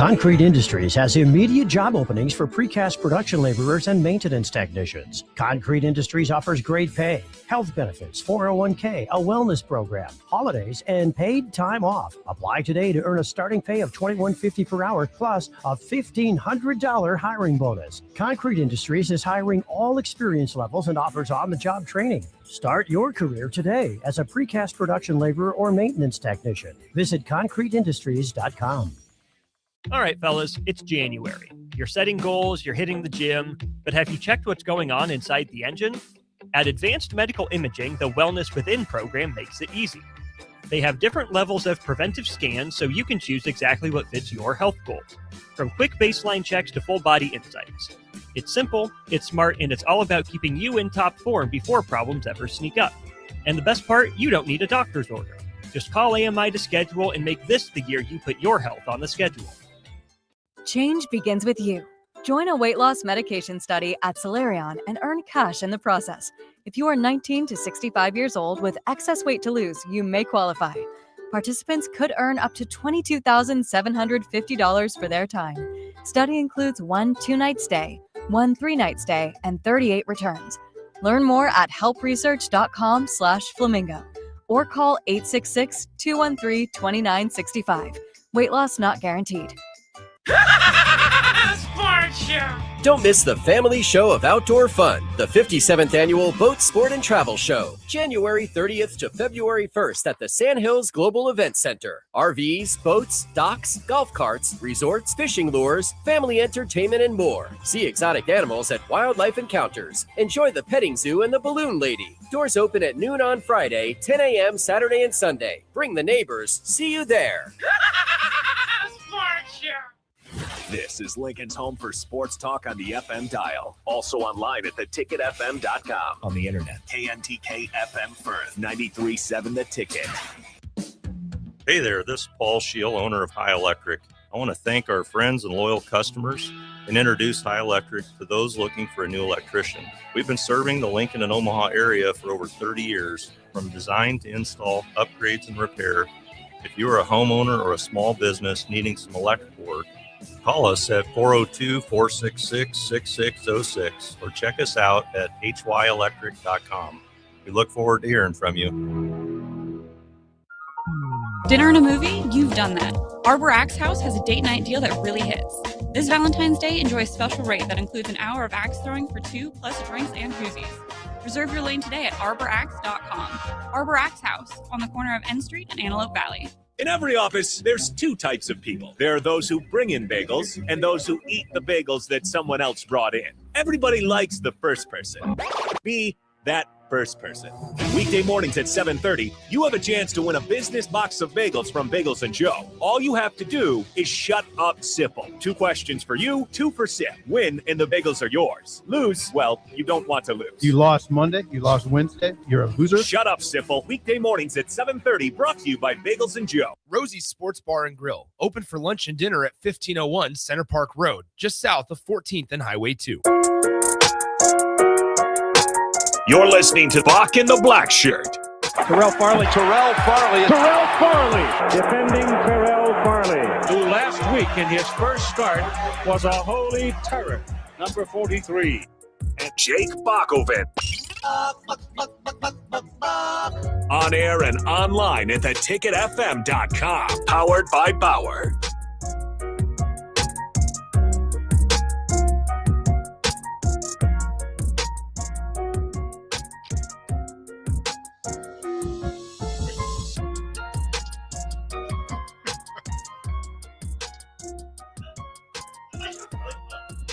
Concrete Industries has immediate job openings for precast production laborers and maintenance technicians. Concrete Industries offers great pay, health benefits, 401k, a wellness program, holidays, and paid time off. Apply today to earn a starting pay of $21.50 per hour plus a $1,500 hiring bonus. Concrete Industries is hiring all experience levels and offers on-the-job training. Start your career today as a precast production laborer or maintenance technician. Visit concreteindustries.com. All right, fellas, it's January. You're setting goals, you're hitting the gym, but have you checked what's going on inside the engine? At Advanced Medical Imaging, the Wellness Within program makes it easy. They have different levels of preventive scans so you can choose exactly what fits your health goals, from quick baseline checks to full body insights. It's simple, it's smart, and it's all about keeping you in top form before problems ever sneak up. And the best part, you don't need a doctor's order. Just call AMI to schedule and make this the year you put your health on the schedule. Change begins with you. Join a weight loss medication study at Solarion and earn cash in the process. If you are 19 to 65 years old with excess weight to lose, you may qualify. Participants could earn up to $22,750 for their time. Study includes 1 2-night stay, 1 3-night stay, and 38 returns. Learn more at helpresearch.com/flamingo or call 866-213-2965. Weight loss not guaranteed. Sports Show! Don't miss the family show of outdoor fun, the 57th Annual Boat, Sport, and Travel Show, January 30th to February 1st at the Sand Hills Global Event Center. RVs, boats, docks, golf carts, resorts, fishing lures, family entertainment, and more. See exotic animals at Wildlife Encounters. Enjoy the petting zoo and the balloon lady. Doors open at noon on Friday, 10 a.m. Saturday and Sunday. Bring the neighbors. See you there. Sports Show! This is Lincoln's home for sports talk on the FM dial. Also online at theticketfm.com. On the internet, KNTK FM Firth, 93.7 The Ticket. Hey there, this is Paul Scheel, owner of High Electric. I want to thank our friends and loyal customers and introduce High Electric to those looking for a new electrician. We've been serving the Lincoln and Omaha area for over 30 years, from design to install, upgrades, and repair. If you are a homeowner or a small business needing some electrical work, call us at 402-466-6606 or check us out at hyelectric.com. We look forward to hearing from you. Dinner and a movie? You've done that. Arbor Axe House has a date night deal that really hits. This Valentine's Day, enjoy a special rate that includes an hour of axe throwing for 2 plus drinks and koozies. Reserve your lane today at arboraxe.com. Arbor Axe House on the corner of N Street and Antelope Valley. In every office, there's 2 types of people. There are those who bring in bagels and those who eat the bagels that someone else brought in. Everybody likes the first person. Be that first person. Weekday mornings at 7:30, you have a chance to win a business box of bagels from Bagels & Joe. All you have to do is shut up, Sipple. 2 questions for you, 2 for Sip. Win and the bagels are yours. Lose, well, you don't want to lose. You lost Monday, you lost Wednesday, you're a loser. Shut up, Sipple. Weekday mornings at 7:30, brought to you by Bagels & Joe. Rosie's Sports Bar and Grill, open for lunch and dinner at 1501 Center Park Road, just south of 14th and Highway 2. You're listening to Bock and the Blackshirt. Terrell Farley, defending Terrell Farley, who last week in his first start was a holy terror, number 43. And Jake Bockoven. On air and online at theticketfm.com. Powered by Bauer.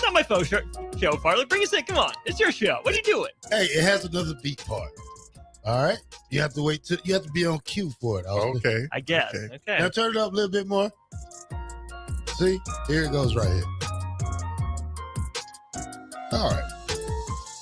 Not my phone show, Farley. Bring us in. Come on. It's your show. What are you doing? Hey, it has another beat part. All right? You have to wait till you have to be on cue for it. Okay. I guess. Okay. Now turn it up a little bit more. See? Here it goes right here. All right.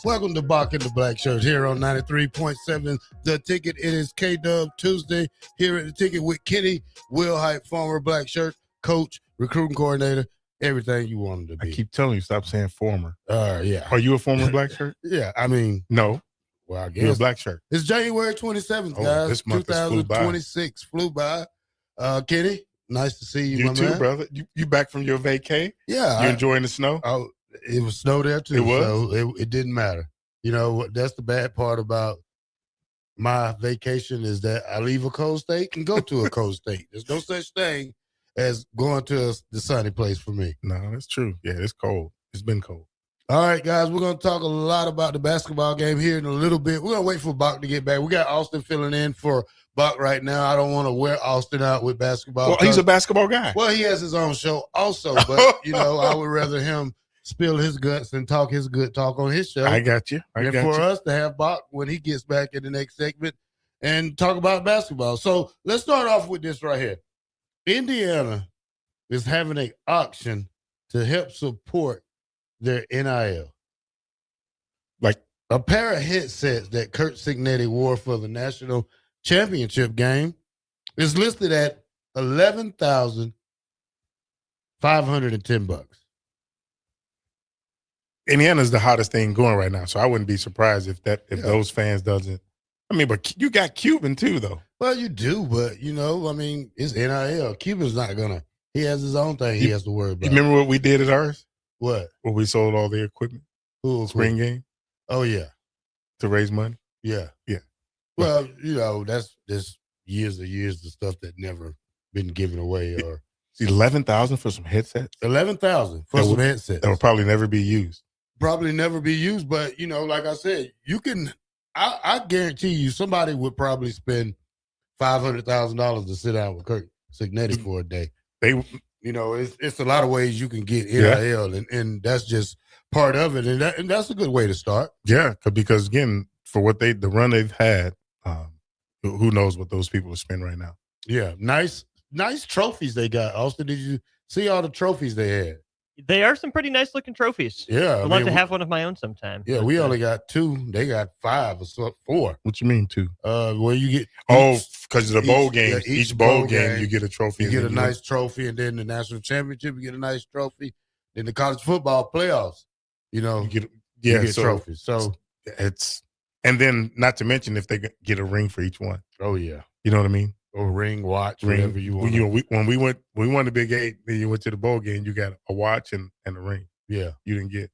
Welcome to Bock and the Blackshirt here on 93.7 The Ticket. It is KDub Tuesday here at The Ticket with Kenny, Will Hype, former Blackshirt, coach, recruiting coordinator, everything you want him to be. I keep telling you, stop saying former. Yeah. Are you a former Blackshirt? Yeah, I mean. No. Well, I guess. You're a Blackshirt. It's January 27th, guys. This month 2026 flew by. Kenny, Nice to see you, You my too, man. brother. You back from your vacay? Yeah. You enjoying the snow? Oh, it was snow there too. It was? So it didn't matter. You know, that's the bad part about my vacation is that I leave a cold state and go to a cold state. There's no such thing as going to the sunny place for me. No, that's true. Yeah, it's cold. It's been cold. All right, guys, we're going to talk a lot about the basketball game here in a little bit. We're going to wait for Bock to get back. We got Austin filling in for Bock right now. I don't want to wear Austin out with basketball. Well, he's a basketball guy. Well, he has his own show also, but, you know, I would rather him spill his guts and talk his good talk on his show. I got you. And for us to have Bock when he gets back in the next segment and talk about basketball. So let's start off with this right here. Indiana is having an auction to help support their NIL. Like a pair of headsets that Kurt Signetti wore for the national championship game is listed at $11,510. Indiana's the hottest thing going right now, so I wouldn't be surprised if those fans doesn't. I mean, but you got Cuban too, though. Well, you do, but you know, I mean, it's NIL. Cuban's not gonna. He has his own thing he has to worry about. You remember what we did at ours? What? When we sold all the equipment? Spring game? Oh, yeah. To raise money? Yeah. Yeah. Well, you know, that's just years of stuff that never been given away. Or $11,000 for some headsets? $11,000 for some headsets. That will probably never be used. Probably never be used, but, you know, like I said, you can, I guarantee you somebody would probably spend $500,000 to sit down with Kurt Signetti for a day. You know, it's a lot of ways you can get NIL, and that's just part of it, and that's a good way to start. Yeah, because again, for the run they've had, who knows what those people will spend right now? Yeah, nice trophies they got. Austin, did you see all the trophies they had? They are some pretty nice looking trophies. Yeah, I'd love to have one of my own sometime. Yeah, we only got 2. They got 5 or 4. What you mean 2? Where you get because of the bowl game. Each bowl game you get a trophy. You get a nice trophy, and then the national championship you get a nice trophy. Then the college football playoffs, you know, you get trophies. So it's, and then not to mention if they get a ring for each one. Oh yeah, you know what I mean. Or ring, watch, whatever you want. When we won the Big 8, then you went to the bowl game. You got a watch and a ring. Yeah, you didn't get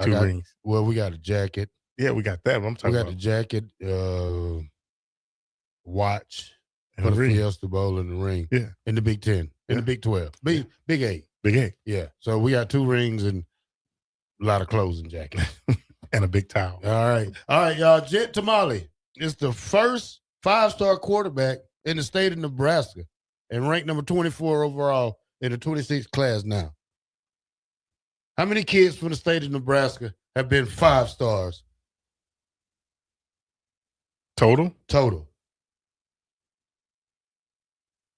2 rings. Well, we got a jacket. Yeah, we got that. I'm talking about. We got the jacket, watch, and for the ring. Fiesta Bowl and the ring. Yeah, in the Big 10, in the Big 12, Big 8, Big 8. Yeah, so we got 2 rings and a lot of clothes and jackets and a big towel. All right, y'all. Jet Tamale is the first 5-star quarterback in the state of Nebraska and ranked number 24 overall in the 26th class now. How many kids from the state of Nebraska have been 5 stars? Total?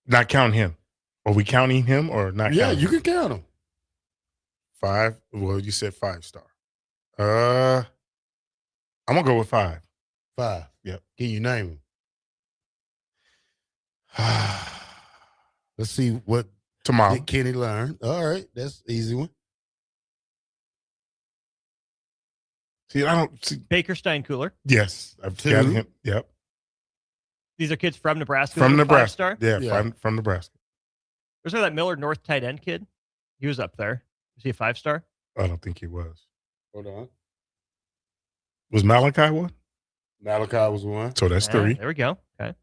Not counting him. Are we counting him or not? Yeah, counting you him? can count him. 5? Well, you said 5-star. I'm gonna go with 5. 5. Yep. Can you name him? Let's see what tomorrow Kenny learned. All right, that's an easy one. See, I don't see Baker Steinkuhler. Yes, I've got him. Yep. These are kids from Nebraska. From Nebraska. 5-star? Yeah. From Nebraska. There's that Miller North tight end kid. He was up there. Was he a 5-star? I don't think he was. Hold on. Was Malachi one? Malachi was 1. So that's 3. There we go. Okay.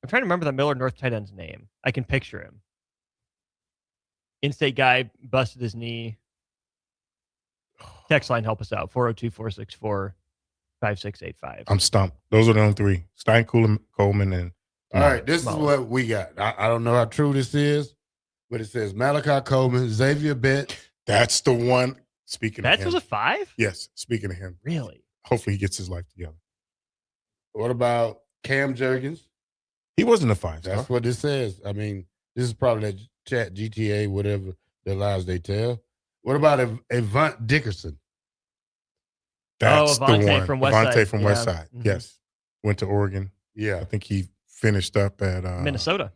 I'm trying to remember the Miller North tight end's name. I can picture him. In-state guy busted his knee. Text line, help us out. 402-464-5685. I'm stumped. Those are the only 3. Stein, Coleman, and all right, this is what we got. I don't know how true this is, but it says Malachi Coleman, Xavier Bett. That's the one. Speaking of him. That was a 5? Yes, speaking of him. Really? Hopefully he gets his life together. What about Cam Jurgens? He wasn't a 5-star. That's what this says. I mean, this is probably that chat GTA, whatever the lies they tell. What about Avant Dickerson? That's the one. From Westside. From Westside. Mm-hmm. Yes. Went to Oregon. Yeah. I think he finished up at Minnesota,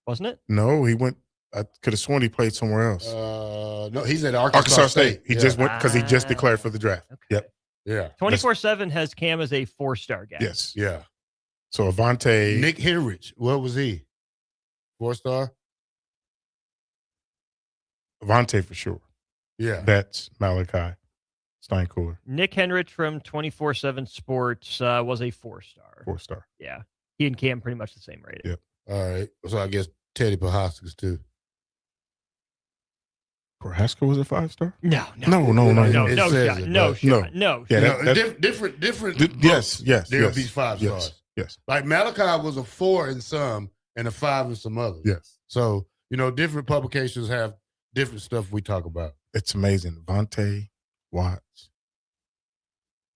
wasn't it? No, he went. I could have sworn he played somewhere else. No, he's at Arkansas State. He just went because he just declared for the draft. Okay. Yep. Yeah. 24/7 has Cam as a 4-star guy. Yes. Yeah. So Avante. Nick Henrich, what was he? 4-star? Avante for sure. Yeah. That's Malachi Steinkuhler. Nick Henrich from 24/7 Sports was a 4-star. 4-star. Yeah. He and Cam pretty much the same rating. Yep. All right. So I guess Teddy Prohaskis too. Prohaska was a 5-star? No. It says it, No but- shot. No. Yeah, different. Yes. There'll be 5 stars. Yes. Like Malachi was a 4 in some and a 5 in some others. Yes. So, different publications have different stuff we talk about. It's amazing. Vontae, Watts,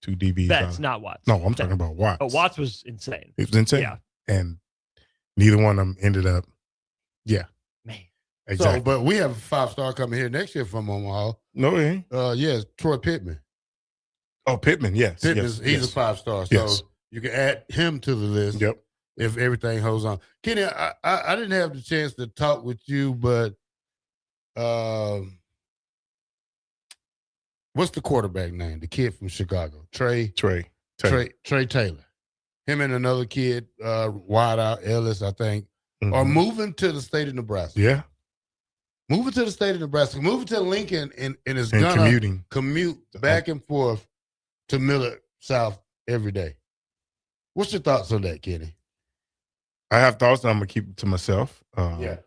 2 DBs. That's not Watts. No, I'm talking about Watts. Oh, Watts was insane. It was insane. Yeah. And neither one of them ended up. Yeah. Man. Exactly. So, but we have a 5-star coming here next year from Omaha. No, it ain't. Yes, Troy Pittman. Oh, Pittman, yes. He's yes. a 5-star. So Yes. you can add him to the list. Yep. If everything holds on. Kenny, I didn't have the chance to talk with you, but what's the quarterback name? The kid from Chicago. Trey Taylor. Him and another kid, wide out, Ellis, I think, are moving to the state of Nebraska. Yeah. Moving to the state of Nebraska, moving to Lincoln, and is going to commute back and forth to Millard South every day. What's your thoughts on that, Kenny? I have thoughts that I'm going to keep to myself. For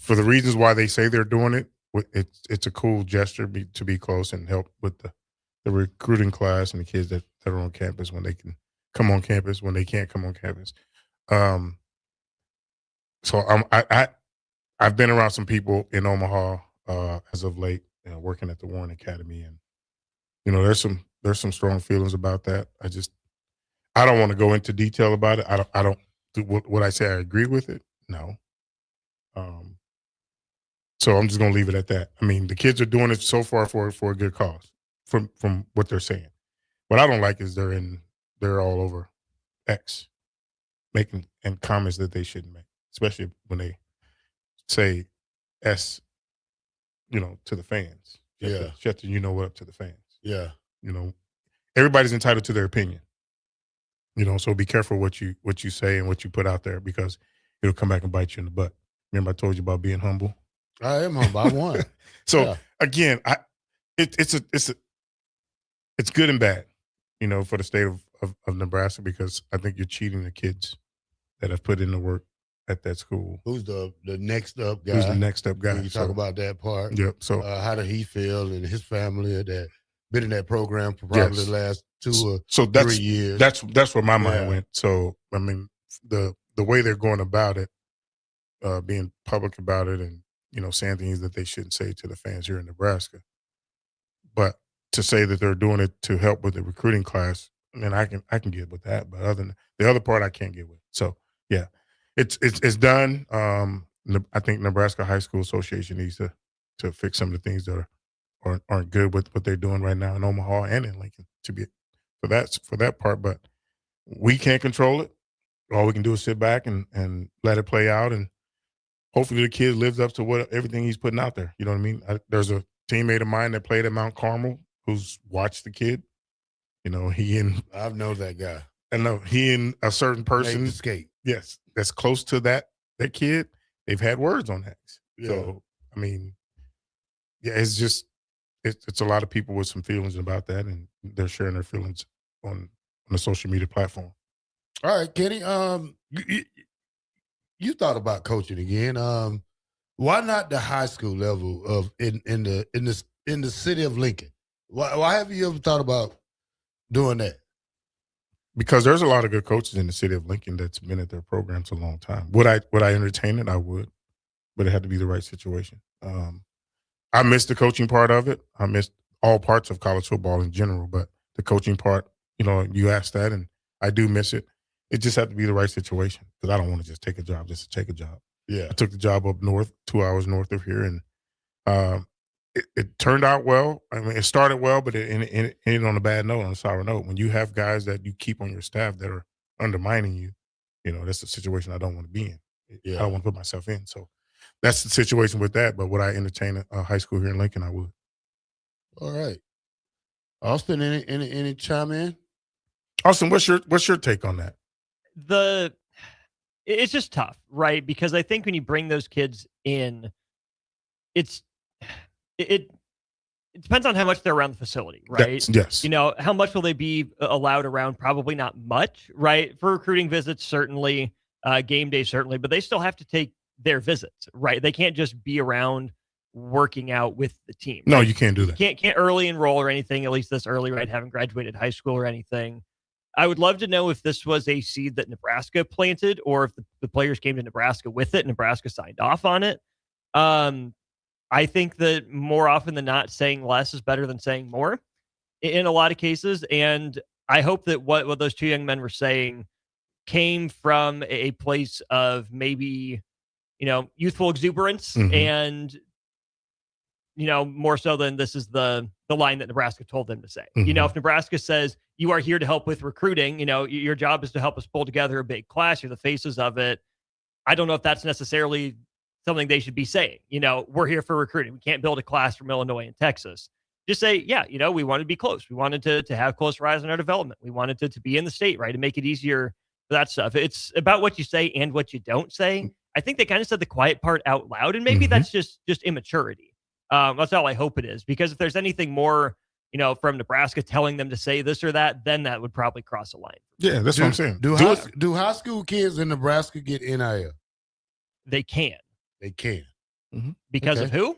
the reasons why they say they're doing it, it's a cool gesture to be close and help with the recruiting class and the kids that are on campus when they can come on campus, when they can't come on campus. So I've been around some people in Omaha as of late, working at the Warren Academy, and there's some strong feelings about that. I don't want to go into detail about it. I don't would I say I agree with it? No. So I'm just gonna leave it at that. I mean, the kids are doing it so far for a good cause, from what they're saying. What I don't like is they're all over X, making and comments that they shouldn't make, especially when they say S, to the fans. Shut what up to the fans. Yeah. Everybody's entitled to their opinion. So be careful what you say and what you put out there, because it'll come back and bite you in the butt. Remember I told you about being humble? I am humble. I won. So again, it's good and bad, for the state of Nebraska, because I think you're cheating the kids that have put in the work at that school. Who's the next up guy? Who's the next up guy? When you talk about that part. Yep. So how did he feel and his family that been in that program for probably the last 2 or 3 years? That's where my mind went. So I mean, the way they're going about it, being public about it, and saying things that they shouldn't say to the fans here in Nebraska, but to say that they're doing it to help with the recruiting class, I mean, I can get with that, but other than the other part, I can't get with. So yeah, it's done. I think Nebraska High School Association needs to fix some of the things that aren't good with what they're doing right now in Omaha and in Lincoln, for that part. But we can't control it. All we can do is sit back and let it play out, and hopefully the kid lives up to everything he's putting out there. You know what I mean? There's a teammate of mine that played at Mount Carmel who's watched the kid. I know that guy. I know he and a certain person, skate. Yes, that's close to that kid. They've had words on that. Yeah. So I mean, yeah, it's just it's a lot of people with some feelings about that, and they're sharing their feelings on the social media platform. All right, Kenny. You thought about coaching again. Why not the high school level of in the city of Lincoln? Why have you ever thought about doing that? Because there's a lot of good coaches in the city of Lincoln that's been at their programs a long time. Would I entertain it? I would, but it had to be the right situation. I missed the coaching part of it. I missed all parts of college football in general, but the coaching part, you asked that, and I do miss it. It just had to be the right situation, because I don't want to just take a job just to take a job. Yeah. I took the job up north, 2 hours north of here, and it turned out well. I mean, it started well, but it ended on a bad note, on a sour note. When you have guys that you keep on your staff that are undermining you, that's a situation I don't want to be in. Yeah. I don't want to put myself in. So that's the situation with that. But would I entertain a high school here in Lincoln? I would. All right. Austin, any chime in? Austin, what's your take on that? It's just tough, right? Because I think when you bring those kids in, it depends on how much they're around the facility, right? Yes. You know, how much will they be allowed around? Probably not much, right? For recruiting visits, certainly, game day, certainly, but they still have to take their visits, right? They can't just be around working out with the team. No, right? you can't do that. Can't early enroll or anything, at least this early, right? Haven't graduated high school or anything. I would love to know if this was a seed that Nebraska planted or if the players came to Nebraska with it. Nebraska signed off on it. I think that more often than not, saying less is better than saying more in a lot of cases. And I hope that what those two young men were saying came from a place of maybe, youthful exuberance and, more so than this is the line that Nebraska told them to say. If Nebraska says, you are here to help with recruiting, your job is to help us pull together a big class. You're the faces of it. I don't know if that's necessarily something they should be saying. We're here for recruiting. We can't build a class from Illinois and Texas. Just say, yeah, we wanted to be close. We wanted to have close rise in our development. We wanted to be in the state, right, to make it easier for that stuff. It's about what you say and what you don't say. I think they kind of said the quiet part out loud, and maybe that's just immaturity. That's all I hope it is, because if there's anything more, from Nebraska telling them to say this or that, then that would probably cross a line. Yeah, that's what I'm saying. Do high school kids in Nebraska get NIL? They can. They can. Because of who?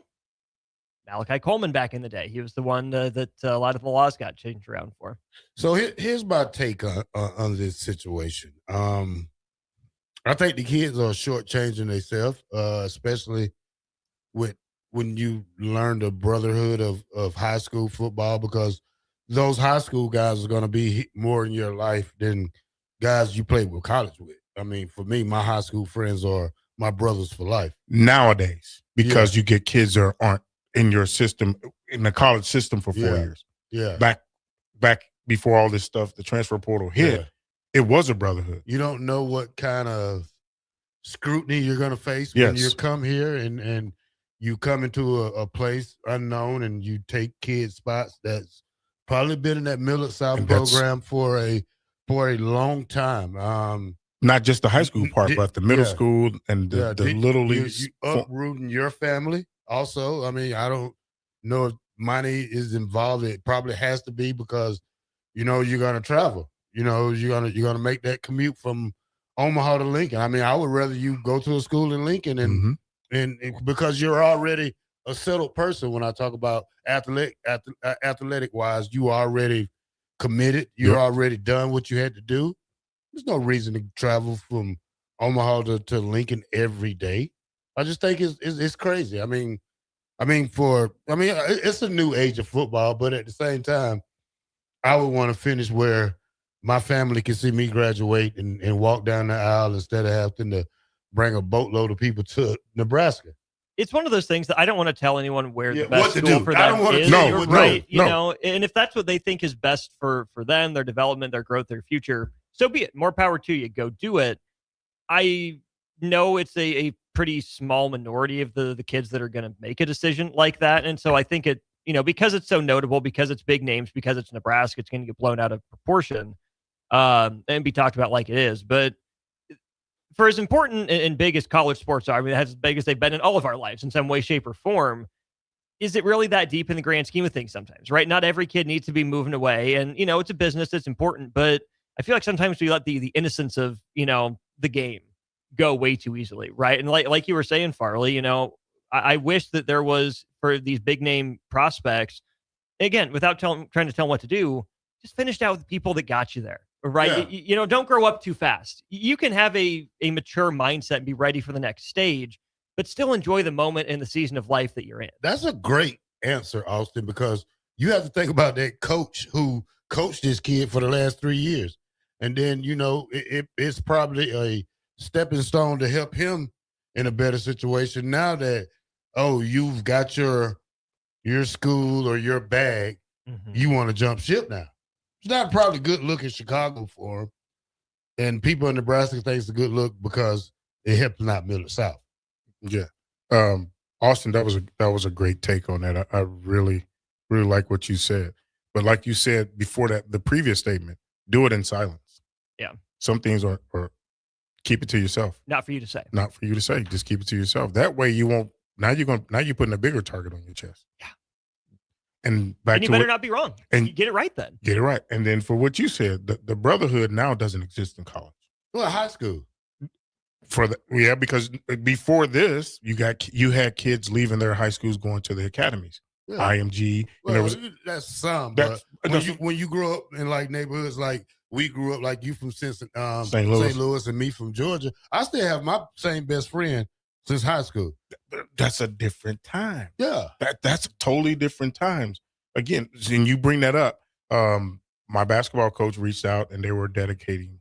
Malachi Coleman back in the day. He was the one that a lot of the laws got changed around for. So here's my take on this situation. I think the kids are shortchanging themselves, especially when you learn the brotherhood of high school football, because those high school guys are going to be more in your life than guys you played with college with. I mean, for me, my high school friends are my brothers for life. Nowadays, because you get kids that aren't in your system, in the college system for 4 years. Yeah. Back before all this stuff, the transfer portal hit, it was a brotherhood. You don't know what kind of scrutiny you're going to face when you come here and you come into a place unknown and you take kids' spots that's probably been in that Millard South program for a long time. Not just the high school part, but the middle school and the little leagues. You uprooting your family also. I mean, I don't know if money is involved. It probably has to be, because, you're going to travel. You're gonna make that commute from Omaha to Lincoln. I mean, I would rather you go to a school in Lincoln and because you're already a settled person. When I talk about athletic wise, you already committed. You're already done what you had to do. There's no reason to travel from Omaha to Lincoln every day. I just think it's crazy. I mean, it's a new age of football, but at the same time, I would want to finish where my family can see me graduate and walk down the aisle instead of having to bring a boatload of people to Nebraska. It's one of those things that I don't want to tell anyone where the what best to school do. for I them don't want to is. tell you what to do. Right, you know, and if that's what they think is best for them, their development, their growth, their future, so be it. More power to you. Go do it. I know it's a pretty small minority of the kids that are going to make a decision like that. And so I think it, because it's so notable, because it's big names, because it's Nebraska, it's going to get blown out of proportion and be talked about like it is. But for as important and big as college sports are, I mean, as big as they've been in all of our lives in some way, shape, or form, is it really that deep in the grand scheme of things sometimes, right? Not every kid needs to be moving away. And, it's a business, it's important. But I feel like sometimes we let the innocence of, the game go way too easily, right? And like you were saying, Farley, I wish that there was, for these big name prospects, again, without trying to tell them what to do, just finished out with the people that got you there, right? Yeah. Don't grow up too fast. You can have a mature mindset and be ready for the next stage, but still enjoy the moment and the season of life that you're in. That's a great answer, Austin, because you have to think about that coach who coached this kid for the last 3 years. And then, it's probably a stepping stone to help him in a better situation now that, you've got your school or your bag, you want to jump ship now. It's not probably good look in Chicago for him. And people in Nebraska think it's a good look because it helped them out Millard South. Yeah. Austin, that was a great take on that. I really, really like what you said. But like you said before that, the previous statement, do it in silence. Yeah. Some things are keep it to yourself. Not for you to say. Not for you to say. Just keep it to yourself. That way you won't. Now you're putting a bigger target on your chest. Yeah. And back And you to better not be wrong. and You get it right then. get it right. And then for what you said, the brotherhood now doesn't exist in college. Well, high school. Because before this, you had kids leaving their high schools going to the academies, Yeah. IMG. Well, And there was that's some. that's, But when you grow up in like neighborhoods like we grew up, like you from St. St. Louis and me from Georgia, I still have my same best friend since high school. that's a different time. Yeah. That's totally different times. Again, and you bring that up. My basketball coach reached out and they were dedicating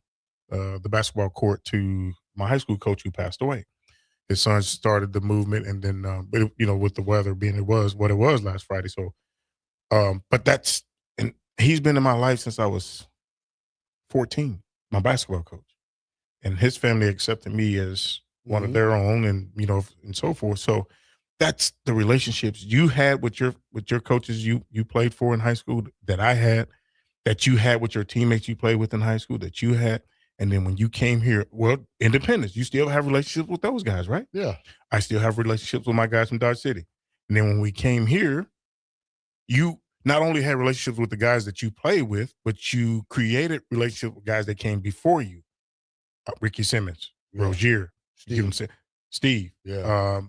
the basketball court to my high school coach who passed away. His son started the movement, and then, but with the weather being it was what it was last Friday. So, but and he's been in my life since I was 14, my basketball coach, and his family accepted me as one of their own, and and so forth. So that's the relationships you had with your coaches you played for in high school that I had, that you had with your teammates you played with in high school that you had. And then when you came here, well, Independence, you still have relationships with those guys, right? Yeah. I still have relationships with my guys from Dodge City. And then when we came here, you not only had relationships with the guys that you played with, but you created relationships with guys that came before you. Ricky Simmons, Rozier, Steve,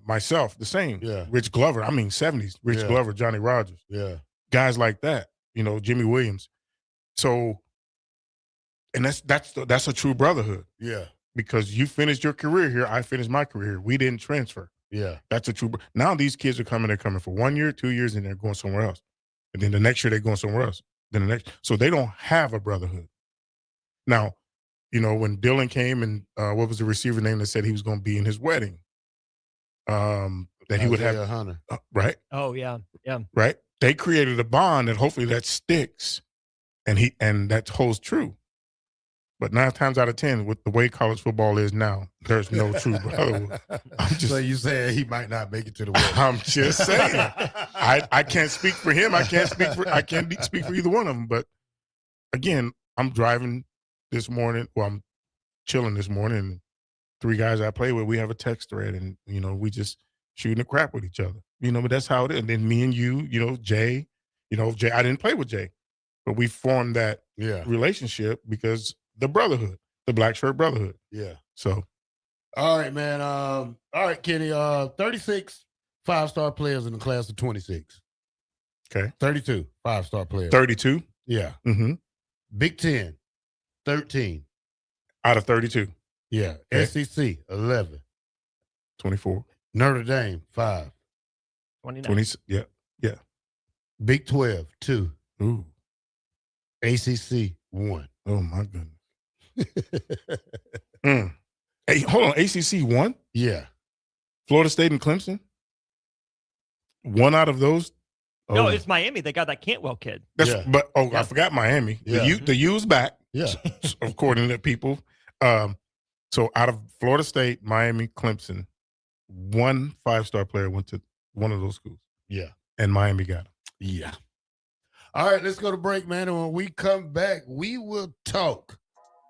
myself, the same. Yeah. Rich Glover, 70s, Rich Glover, Johnny Rogers. Yeah. Guys like that, Jimmy Williams. So, and that's a true brotherhood. Yeah. Because you finished your career here, I finished my career here. We didn't transfer. Yeah. That's a true. Now these kids they're coming for 1 year, 2 years, and they're going somewhere else. And then the next year they're going somewhere else. Then the next, so they don't have a brotherhood. Now, when Dylan came and what was the receiver name that said he was going to be in his wedding? That he would have Hunter. Right. Oh yeah, yeah. Right. They created a bond that hopefully that sticks, and that holds true. But 9 times out of 10, with the way college football is now, there's no true brotherhood. So you saying he might not make it to the wedding? I'm just saying. I can't speak for him. I can't speak for either one of them. But again, I'm driving this morning. Well, I'm chilling this morning. And 3 guys I play with, we have a text thread, and we just shooting the crap with each other. But that's how it is. And then me and you, Jay. Jay. I didn't play with Jay, but we formed that relationship because. The brotherhood, the Blackshirt brotherhood. Yeah. So, all right, man. All right, Kenny. 36 5-star players in the class of 26. Okay. 32 5-star players. 32. Yeah. Mm-hmm. Big 10, 13 out of 32. Yeah. Okay. SEC 11. 24. Notre Dame 5. 29. 20. Yeah. Yeah. Big 12 2. Ooh. ACC 1. Oh my goodness. Hey, hold on. ACC 1? Yeah. Florida State and Clemson? 1 out of those? No, it's Miami. They got that Cantwell kid. But I forgot Miami. Yeah. The U's back. Yeah. According to people. So out of Florida State, Miami, Clemson, 1 5-star player went to one of those schools. Yeah. And Miami got him. Yeah. All right, let's go to break, man. And when we come back, we will talk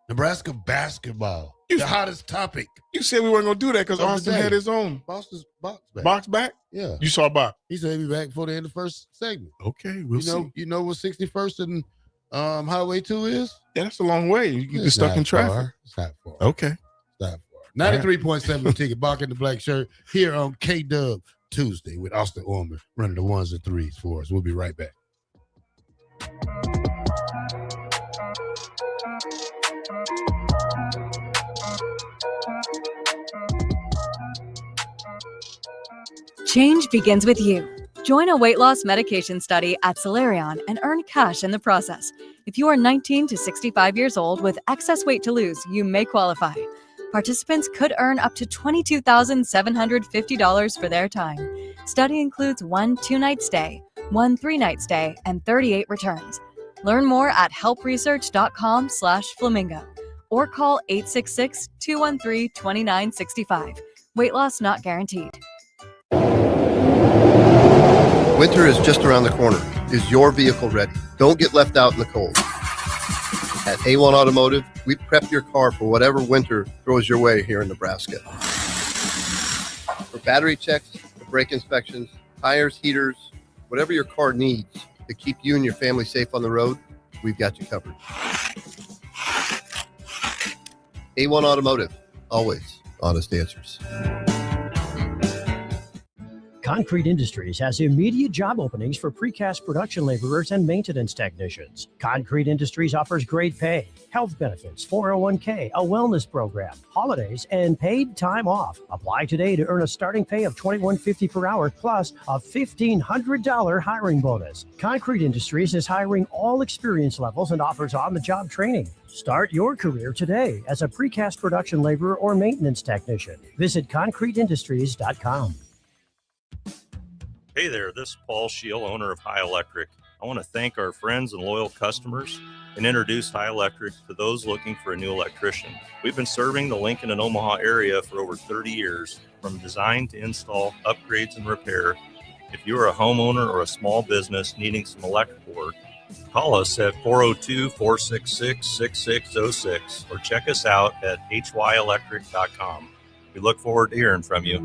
Nebraska basketball. The hottest topic. You said we weren't going to do that because Austin had his own. Box back. Box back? Yeah. You saw Bock? He said he'll be back before the end of the first segment. Okay, we'll see. You know what 61st and Highway 2 is? Yeah, that's a long way. You get stuck in traffic. It's not far. Okay. It's not far. 93.7 The Ticket. Bock in the Black Shirt here on KDub Tuesday with Austin Orman running the 1s and 3s for us. We'll be right back. Change begins with you. Join a weight loss medication study at Solarion and earn cash in the process. If you are 19 to 65 years old with excess weight to lose, you may qualify. Participants could earn up to $22,750 for their time. Study includes 1 2-night stay, 1 3-night stay, and 38 returns. Learn more at helpresearch.com/flamingo or call 866-213-2965. Weight loss not guaranteed. Winter is just around the corner. Is your vehicle ready? Don't get left out in the cold. At A1 Automotive, we prep your car for whatever winter throws your way here in Nebraska. For battery checks, for brake inspections, tires, heaters, whatever your car needs to keep you and your family safe on the road, we've got you covered. A1 Automotive, always honest answers. Concrete Industries has immediate job openings for precast production laborers and maintenance technicians. Concrete Industries offers great pay, health benefits, 401k, a wellness program, holidays, and paid time off. Apply today to earn a starting pay of $21.50 per hour plus a $1,500 hiring bonus. Concrete Industries is hiring all experience levels and offers on-the-job training. Start your career today as a precast production laborer or maintenance technician. Visit concreteindustries.com. Hey there, this is Paul Scheel, owner of High Electric. I want to thank our friends and loyal customers and introduce High Electric to those looking for a new electrician. We've been serving the Lincoln and Omaha area for over 30 years, from design to install, upgrades, and repair. If you're a homeowner or a small business needing some electrical work, call us at 402-466-6606 or check us out at hyelectric.com. We look forward to hearing from you.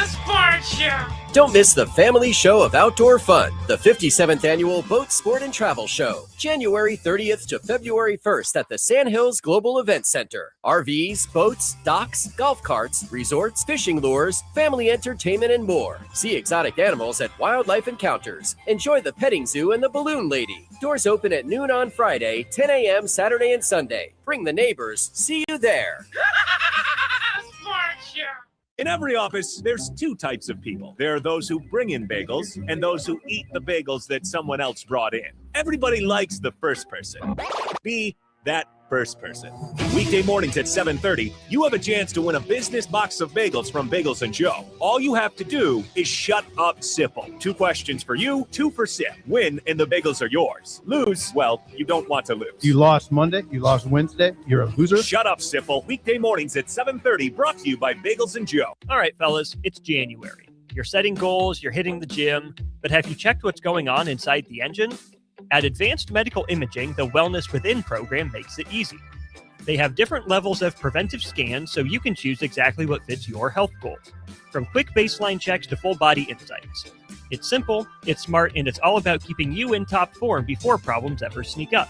Sports Show! Don't miss the family show of outdoor fun, the 57th annual Boat, Sport, and Travel Show, January 30th to February 1st at the Sandhills Global Event Center. RVs, boats, docks, golf carts, resorts, fishing lures, family entertainment, and more. See exotic animals at Wildlife Encounters. Enjoy the petting zoo and the balloon lady. Doors open at noon on Friday, 10 a.m. Saturday and Sunday. Bring the neighbors. See you there. Sports Show! In every office, there's two types of people. There are those who bring in bagels and those who eat the bagels that someone else brought in. Everybody likes the first person. Be that first person. Weekday mornings at 7:30, you have a chance to win a business box of bagels from Bagels & Joe. All you have to do is shut up, Sipple. 2 questions for you, 2 for Sip. Win, and the bagels are yours. Lose, well, you don't want to lose. You lost Monday, you lost Wednesday, you're a loser. Shut up, Sipple. Weekday mornings at 7:30, brought to you by Bagels & Joe. All right, fellas, it's January. You're setting goals, you're hitting the gym, but have you checked what's going on inside the engine? At Advanced Medical Imaging, the Wellness Within program makes it easy. They have different levels of preventive scans so you can choose exactly what fits your health goals, from quick baseline checks to full body insights. It's simple, it's smart, and it's all about keeping you in top form before problems ever sneak up.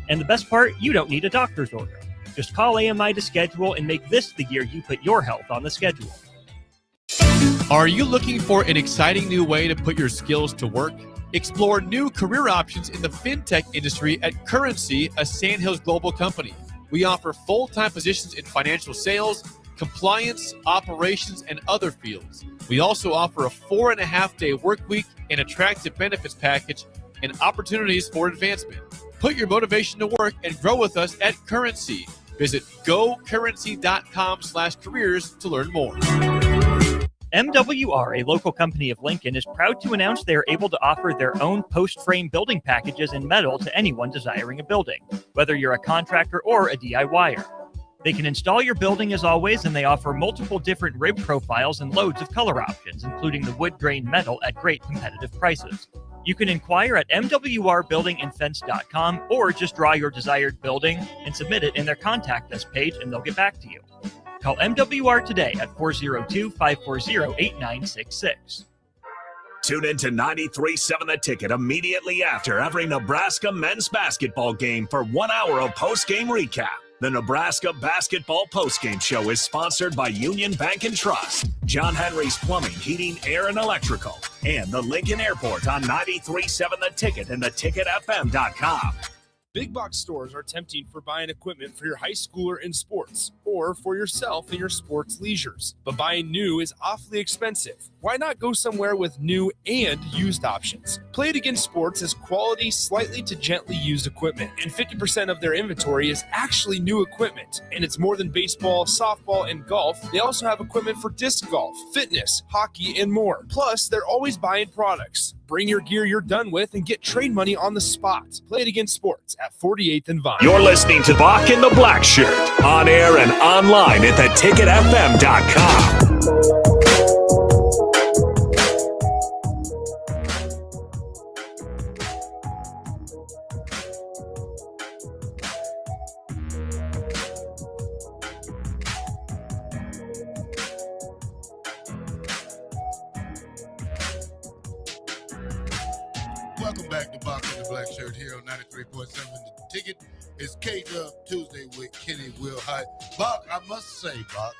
And the best part, you don't need a doctor's order. Just call AMI to schedule and make this the year you put your health on the schedule. Are you looking for an exciting new way to put your skills to work? Explore new career options in the fintech industry at Currency, a Sandhills global company. We offer full-time positions in financial sales, compliance, operations, and other fields. We also offer a 4.5-day work week, an attractive benefits package, and opportunities for advancement. Put your motivation to work and grow with us at Currency. Visit gocurrency.com/careers to learn more. MWR, a local company of Lincoln, is proud to announce they are able to offer their own post-frame building packages in metal to anyone desiring a building, whether you're a contractor or a DIYer. They can install your building as always, and they offer multiple different rib profiles and loads of color options, including the wood grain metal at great competitive prices. You can inquire at mwrbuildingandfence.com or just draw your desired building and submit it in their contact us page, and they'll get back to you. Call MWR today at 402-540-8966. Tune in to 93.7 The Ticket immediately after every Nebraska men's basketball game for 1 hour of post-game recap. The Nebraska Basketball Postgame Show is sponsored by Union Bank and Trust, John Henry's Plumbing, Heating, Air, and Electrical, and the Lincoln Airport on 93.7 The Ticket and theticketfm.com. Big box stores are tempting for buying equipment for your high schooler in sports or for yourself in your sports leisures. But buying new is awfully expensive. Why not go somewhere with new and used options? Play It Again Sports has quality, slightly to gently used equipment, and 50% of their inventory is actually new equipment. And it's more than baseball, softball, and golf. They also have equipment for disc golf, fitness, hockey, and more. Plus, they're always buying products. Bring your gear you're done with and get trade money on the spot. Play It Again Sports at 48th and Vine. You're listening to Bock and the Blackshirt, on air and online at theticketfm.com. Welcome back to Bock and the Blackshirt here on 93.7. The Ticket is KDub Tuesday with Kenny Will Hyde. Bock, I must say, Bock,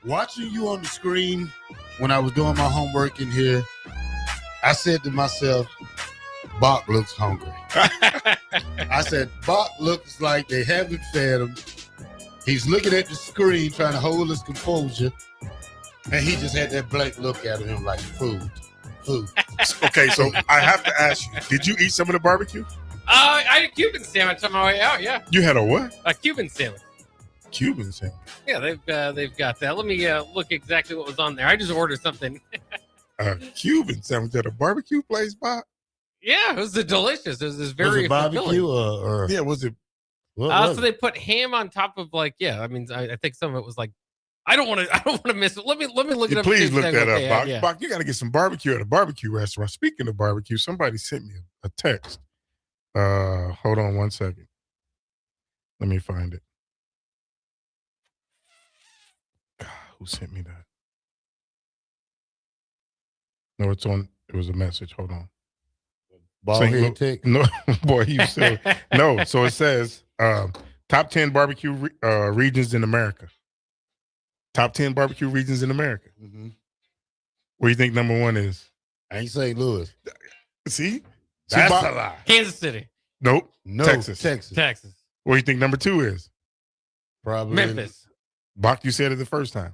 watching you on the screen when I was doing my homework in here, I said to myself, Bock looks hungry. I said, Bock looks like they haven't fed him. He's looking at the screen trying to hold his composure, and he just had that blank look at him like food. Okay, so I have to ask you, did you eat some of the barbecue? I had a Cuban sandwich on my way out, yeah. You had a what? A Cuban sandwich. Cuban sandwich? Yeah, they've got that. Let me look exactly what was on there. I just ordered something. A Cuban sandwich at a barbecue place, Bob? Yeah, it was delicious. It was very barbecue fulfilling. or yeah, was it? So they put ham on top of I think some of it was like, I don't want to miss it. Let me look it up. Please look that up, Bock. Yeah. Bock, you got to get some barbecue at a barbecue restaurant. Speaking of barbecue, somebody sent me a text. Hold on one second. Let me find it. God, who sent me that? No, it was a message. Hold on. Bald tick? No, boy, you said no. So it says top 10 barbecue regions in America. Top 10 barbecue regions in America. Mm-hmm. Where do you think number one is? Ain't St. Louis. See? That's Bob, a lie. Kansas City. Nope. No, Texas. Texas. Where do you think number two is? Probably Memphis. Bach, you said it the first time.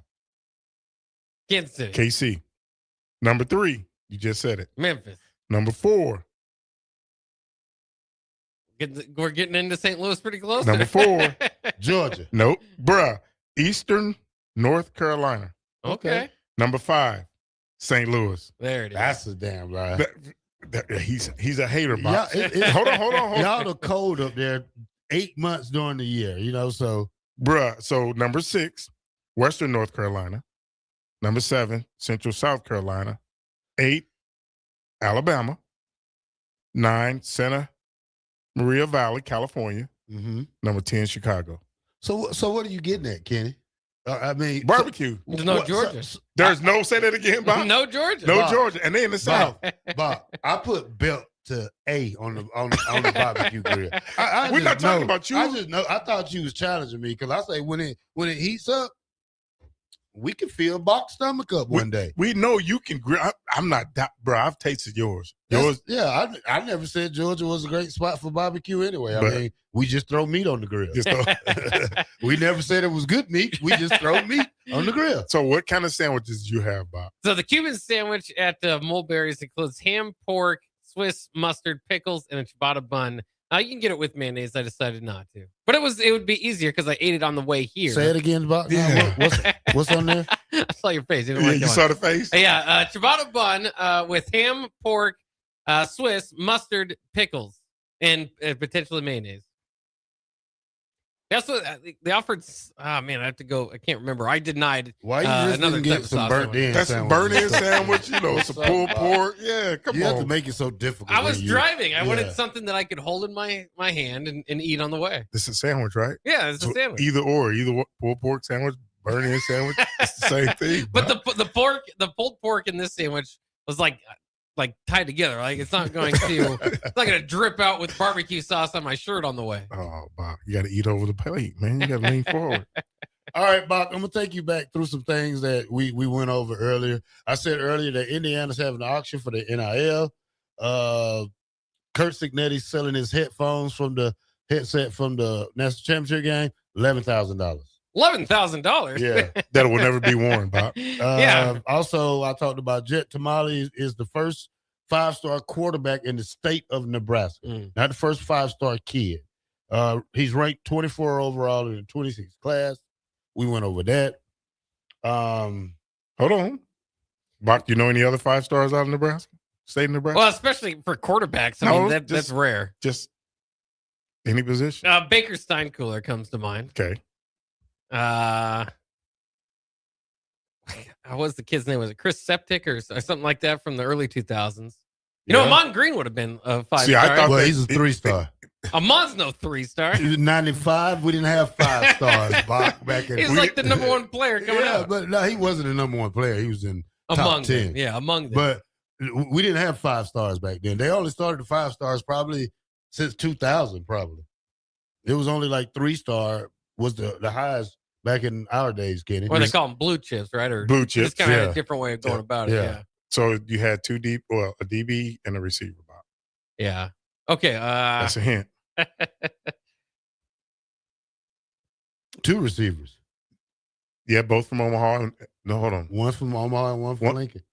Kansas City. KC. Number three, you just said it. Memphis. Number four. We're getting into St. Louis pretty close. Number four. Georgia. Nope. Bruh. Eastern North Carolina. Okay. Number five, St. Louis. There it is. That's a damn lie. He's a hater, Bob. Hold on. Y'all the cold up there 8 months during the year, so. Bruh, so number 6, Western North Carolina. Number 7, Central South Carolina. 8, Alabama. 9, Santa Maria Valley, California. Mm-hmm. Number 10, Chicago. So what are you getting at, Kenny? I mean, barbecue. Georgia. There's no, say that again, Bob. No Georgia. No Bob, Georgia, and they in the South. Bob, I put belt to A on the barbecue grill. We're not talking about you. I just know. I thought you was challenging me because I say when it heats up, we can fill Bock's stomach up one day. We know you can grill. I'm not that, bro. I've tasted yours. Yeah, I never said Georgia was a great spot for barbecue anyway. I mean, we just throw meat on the grill. We never said it was good meat. We just throw meat on the grill. So what kind of sandwiches do you have, Bob? So the Cuban sandwich at Mulberry's includes ham, pork, Swiss mustard, pickles, and a ciabatta bun. You can get it with mayonnaise. I decided not to. But it would be easier because I ate it on the way here. Say it again, Bob. Yeah. What's on there? I saw your face. You saw the face? Yeah, ciabatta bun with ham, pork, Swiss, mustard, pickles, and potentially mayonnaise. That's what they offered. Oh man, I have to go. I can't remember. I denied. Why you just didn't get some burnt in? That's a burnt in sandwich. It's a pulled pork. Yeah, come on. You have to make it so difficult. I was driving. I wanted something that I could hold in my hand and eat on the way. This is a sandwich, right? Yeah, it's a sandwich. Either pulled pork sandwich, burnt in sandwich. It's the same thing. But the pulled pork in this sandwich was like tied together. Like it's not going to drip out with barbecue sauce on my shirt on the way. Oh, Bob, you got to eat over the plate, man. You got to lean forward. All right, Bob, I'm going to take you back through some things that we went over earlier. I said earlier that Indiana's having an auction for the NIL. Kurt Signetti's selling his headset from the national championship game, $11,000. $11,000. Yeah, that will never be worn, Bob. Also, I talked about Jet Tamale is the first 5-star quarterback in the state of Nebraska. Not the first 5-star kid. He's ranked 24 overall in the 26 class. We went over that. Hold on, Bob. You know any other 5 stars out of Nebraska? State of Nebraska? Well, especially for quarterbacks. I mean, that's rare. Just any position. Baker Steinkühler comes to mind. Okay. What's the kid's name? Was it Chris Septic or something like that from the early 2000s? You know, Amon Green would have been a 5-star. See, I thought he's a 3-star. Amon's no 3-star. He was 95. We didn't have 5 stars back in. He's like the number 1 player coming out. But no, he wasn't the number 1 player. He was in among top 10. them. Yeah, among them. But we didn't have 5 stars back then. They only started the 5 stars probably since 2000. Probably it was only like 3-star was the highest back in our days, Kenny. Or they call them blue chips, right? Or Blue chips, It's kind of a different way of going about it. Yeah. So you had 2 deep, well, a DB and a receiver. Bob. Yeah. Okay. That's a hint. 2 receivers. Yeah, both from Omaha. No, hold on. One from Omaha and one from Lincoln.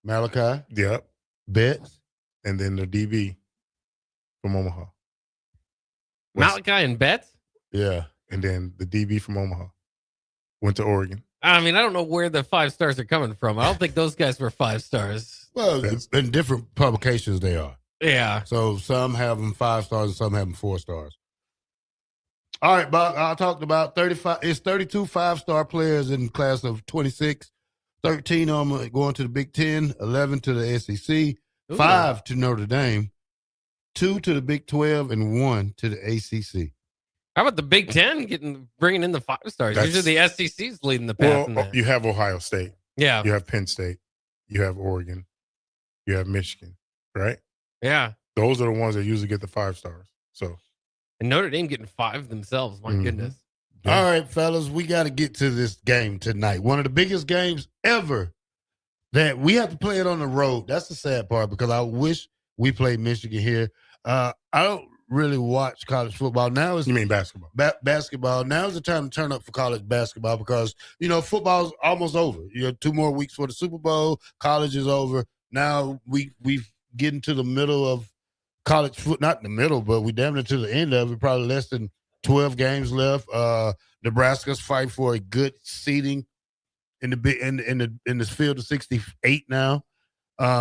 Malachi. Yep. Betts. And then the DB from Omaha. Malachi and Betts? Yeah. And then the DB from Omaha went to Oregon. I mean, I don't know where the 5 stars are coming from. I don't think those guys were 5 stars. Well, in different publications they are. Yeah. So some have them 5 stars and some have them 4 stars. All right, Bob, I talked about 35. It's 32 5-star players in class of 26. 13 of them going to the Big Ten, 11 to the SEC, 5 to Notre Dame, 2 to the Big 12, and 1 to the ACC. How about the Big Ten bringing in the 5 stars? Usually the SEC's leading the path. in that. You have Ohio State. Yeah. You have Penn State. You have Oregon. You have Michigan, right? Yeah. Those are the ones that usually get the 5 stars. So, and Notre Dame getting 5 themselves. My goodness. All right, fellas, we got to get to this game tonight. One of the biggest games ever that we have to play it on the road. That's the sad part because I wish we played Michigan here. I don't really watch college football. Now is you mean basketball? Basketball. Now is the time to turn up for college basketball because, football's almost over. 2 more weeks for the Super Bowl. College is over. Now we've getting to the middle of college foot, not in the middle, but we damn near to the end of it. Probably less than 12 games left. Nebraska's fighting for a good seeding in the field of 68 now.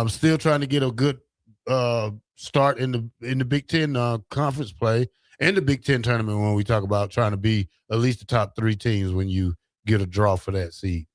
Still trying to get a good start in the Big Ten conference play and the Big Ten tournament when we talk about trying to be at least the top 3 teams when you get a draw for that seed.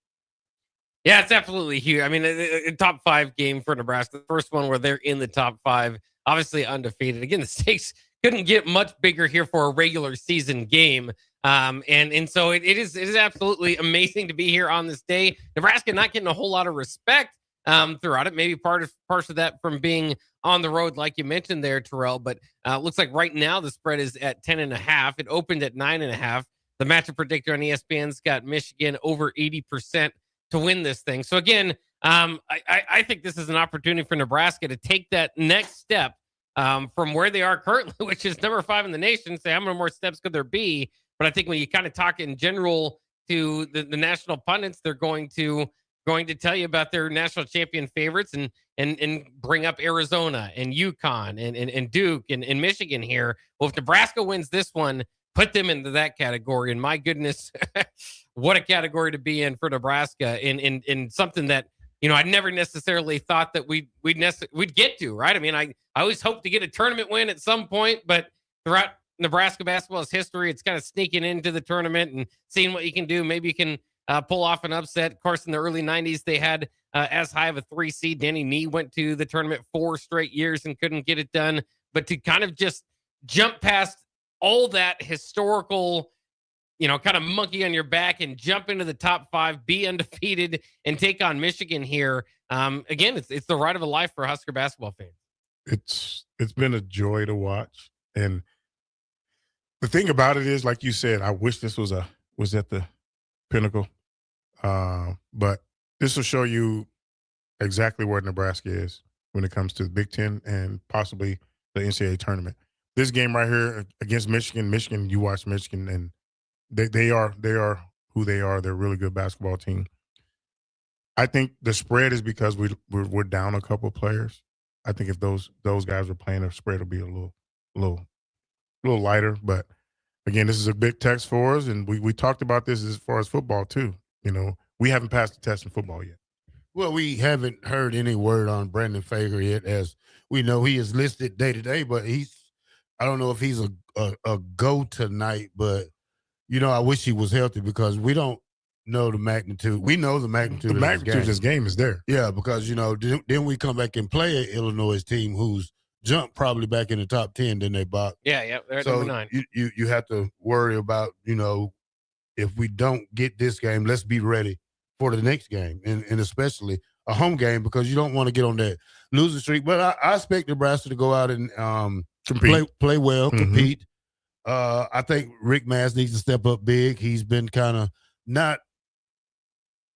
Yeah, it's absolutely huge. I mean, a top 5 game for Nebraska. The first one where they're in the top 5, obviously undefeated. Again, the stakes couldn't get much bigger here for a regular season game. And so it is absolutely amazing to be here on this day. Nebraska not getting a whole lot of respect throughout it. Maybe part of that from being on the road, like you mentioned there, Terrell. But looks like right now the spread is at 10.5. It opened at 9.5. The matchup predictor on ESPN's got Michigan over 80% to win this thing. So again, I think this is an opportunity for Nebraska to take that next step from where they are currently, which is number 5 in the nation. Say, how many more steps could there be? But I think when you kind of talk in general to the national pundits, they're going to tell you about their national champion favorites and bring up Arizona and UConn and Duke and Michigan here. Well, if Nebraska wins this one, put them into that category. And my goodness, what a category to be in for Nebraska in something that, I never necessarily thought that we'd get to, right? I mean, I always hope to get a tournament win at some point, but throughout Nebraska basketball's history, it's kind of sneaking into the tournament and seeing what you can do. Maybe you can pull off an upset. Of course, in the early 90s, they had as high of a 3 seed. Danny Nee went to the tournament 4 straight years and couldn't get it done. But to kind of just jump past all that historical, kind of monkey on your back and jump into the top 5, be undefeated, and take on Michigan here. Again, it's the ride of a life for Husker basketball fans. It's been a joy to watch. And the thing about it is, like you said, I wish this was at the pinnacle. But this will show you exactly where Nebraska is when it comes to the Big Ten and possibly the NCAA tournament. This game right here against Michigan, you watch Michigan and they are who they are. They're a really good basketball team. I think the spread is because we're down a couple of players. I think if those guys were playing, the spread will be a little lighter. But again, this is a big test for us, and we talked about this as far as football too. We haven't passed the test in football yet. Well, we haven't heard any word on Brandon Fager yet, as we know he is listed day to day, but I don't know if he's a go tonight, but I wish he was healthy because we don't know the magnitude. We know the magnitude. The magnitude of this game is there. Yeah, because then we come back and play an Illinois team who's jumped probably back in the top 10. Then they Bock. Yeah, they're at number 9. You have to worry about if we don't get this game, let's be ready for the next game, and especially a home game because you don't want to get on that losing streak. But I expect Nebraska to go out and play well, compete. I think Rick Mass needs to step up big. He's been kind of not,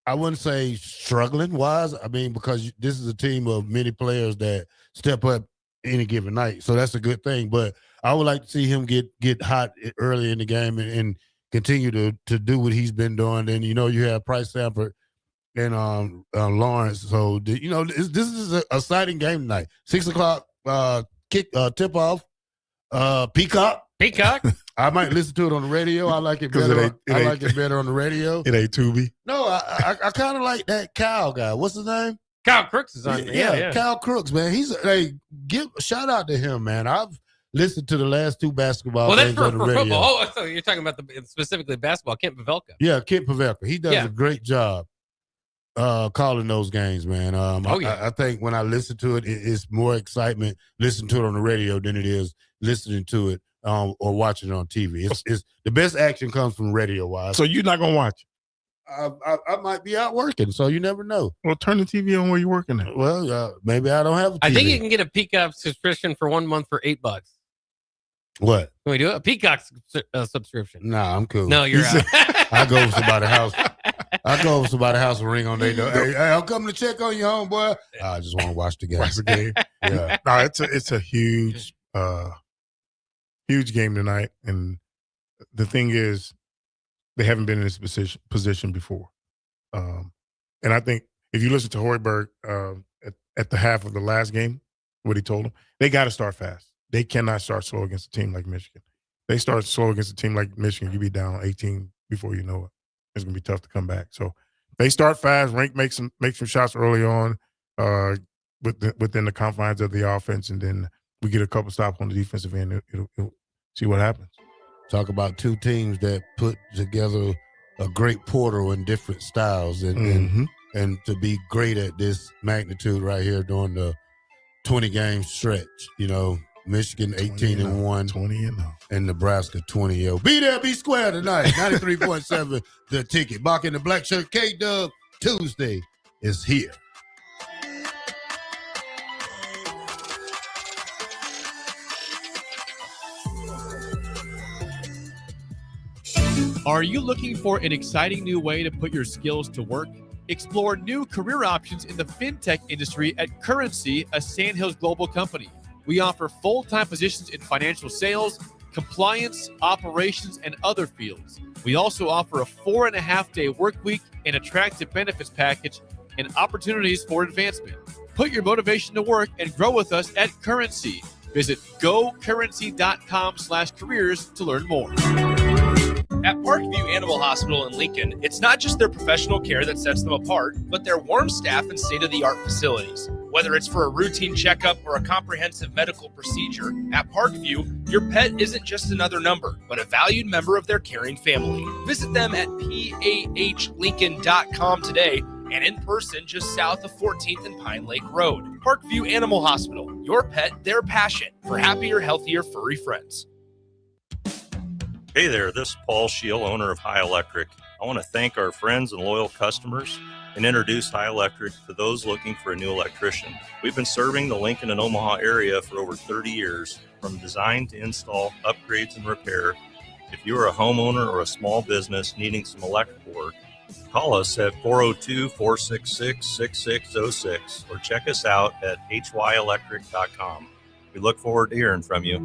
I wouldn't say struggling wise. I mean, because this is a team of many players that step up any given night. So that's a good thing. But I would like to see him get hot early in the game and continue to do what he's been doing. And, you have Price Sanford and Lawrence. So, this is an exciting game tonight. 6 o'clock tip-off. Peacock. I might listen to it on the radio. I like it better. I like it better on the radio. It ain't Tubi. No, I kind of like that Kyle guy. What's his name? Kyle Crooks is on. Yeah. Kyle Crooks, man. Give a shout out to him, man. I've listened to the last 2 basketball games on the radio. Football. Oh, so you're talking about specifically basketball. Kent Pavelka. Yeah, Kent Pavelka. He does a great job calling those games, man. I think when I listen to it, it's more excitement listening to it on the radio than it is listening to it or watching it on TV. It's the best action comes from radio wise. So you're not gonna watch it? I might be out working, so you never know. Well, turn the TV on where you're working at. Well, maybe I don't have a TV. I think you can get a Peacock subscription for 1 month for $8. What? Can we do it? A Peacock subscription? Nah, I'm cool. No, you're out. I go over somebody's house. And ring on their door. Hey, I'm coming to check on you, homeboy. I just want to watch the game. Watch the game. Yeah. No, it's a huge game tonight, and the thing is, they haven't been in this position before. And I think if you listen to Hoiberg at the half of the last game, what he told them, they got to start fast. They cannot start slow against a team like Michigan. They start slow against a team like Michigan, you be down 18 before you know it. It's going to be tough to come back. So they start fast. Rank make some shots early on within the confines of the offense, and then we get a couple stops on the defensive end. It'll see what happens. Talk about 2 teams that put together a great portal in different styles and to be great at this magnitude right here during the 20-game stretch. Michigan 18-1, 20-0, and Nebraska 20-0. Be there, be square tonight. 93.7 The Ticket. Bock in the Blackshirt. KDub Tuesday is here. Are you looking for an exciting new way to put your skills to work? Explore new career options in the fintech industry at Currency, a Sandhills global company. We offer full-time positions in financial sales, compliance, operations, and other fields. We also offer a 4.5-day work week, an attractive benefits package, and opportunities for advancement. Put your motivation to work and grow with us at Currency. Visit gocurrency.com/careers to learn more. At Parkview Animal Hospital in Lincoln, it's not just their professional care that sets them apart, but their warm staff and state-of-the-art facilities. Whether it's for a routine checkup or a comprehensive medical procedure, at Parkview, your pet isn't just another number, but a valued member of their caring family. Visit them at PAHLincoln.com today and in person just south of 14th and Pine Lake Road. Parkview Animal Hospital, your pet, their passion for happier, healthier, furry friends. Hey there, this is Paul Scheel, owner of High Electric. I want to thank our friends and loyal customers and introduce High Electric to those looking for a new electrician. We've been serving the Lincoln and Omaha area for over 30 years, from design to install, upgrades, and repair. If you are a homeowner or a small business needing some electrical work, call us at 402-466-6606 or check us out at hyelectric.com. We look forward to hearing from you.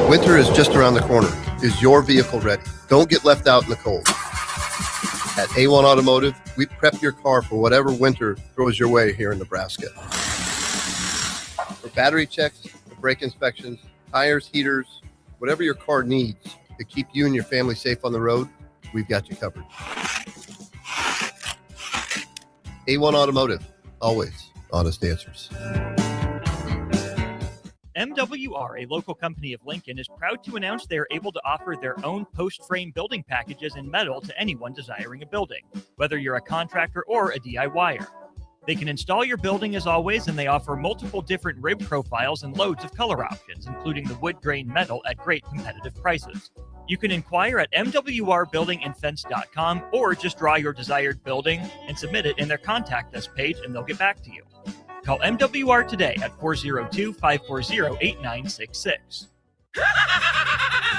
Winter is just around the corner. Is your vehicle ready? Don't get left out in the cold. At A1 Automotive, we prep your car for whatever winter throws your way here in Nebraska. For battery checks, brake inspections, tires, heaters, whatever your car needs to keep you and your family safe on the road, we've got you covered. A1 Automotive, always honest answers. MWR, a local company of Lincoln, is proud to announce they are able to offer their own post-frame building packages in metal to anyone desiring a building, whether you're a contractor or a DIYer. They can install your building as always, and they offer multiple different rib profiles and loads of color options, including the wood grain metal at great competitive prices. You can inquire at mwrbuildingandfence.com or just draw your desired building and submit it in their contact us page and they'll get back to you. Call MWR today at 402-540-8966.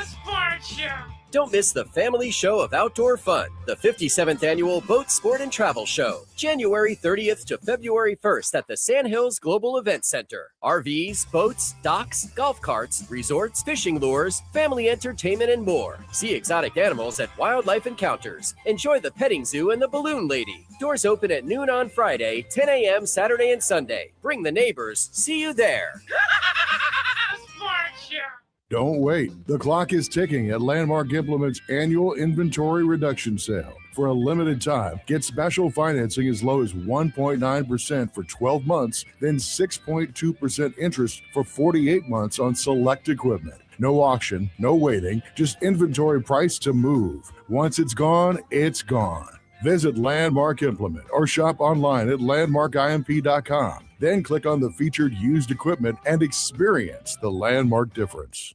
Sports Show. Don't miss the family show of outdoor fun, the 57th annual Boat, Sport, and Travel Show, January 30th to February 1st at the Sandhills Global Event Center. RVs, boats, docks, golf carts, resorts, fishing lures, family entertainment, and more. See exotic animals at Wildlife Encounters. Enjoy the petting zoo and the balloon lady. Doors open at noon on Friday, 10 a.m. Saturday and Sunday. Bring the neighbors. See you there. Sports Show. Don't wait. The clock is ticking at Landmark Implement's annual inventory reduction sale. For a limited time, get special financing as low as 1.9% for 12 months, then 6.2% interest for 48 months on select equipment. No auction, no waiting, just inventory price to move. Once it's gone, it's gone. Visit Landmark Implement or shop online at landmarkimp.com. Then click on the featured used equipment and experience the Landmark difference.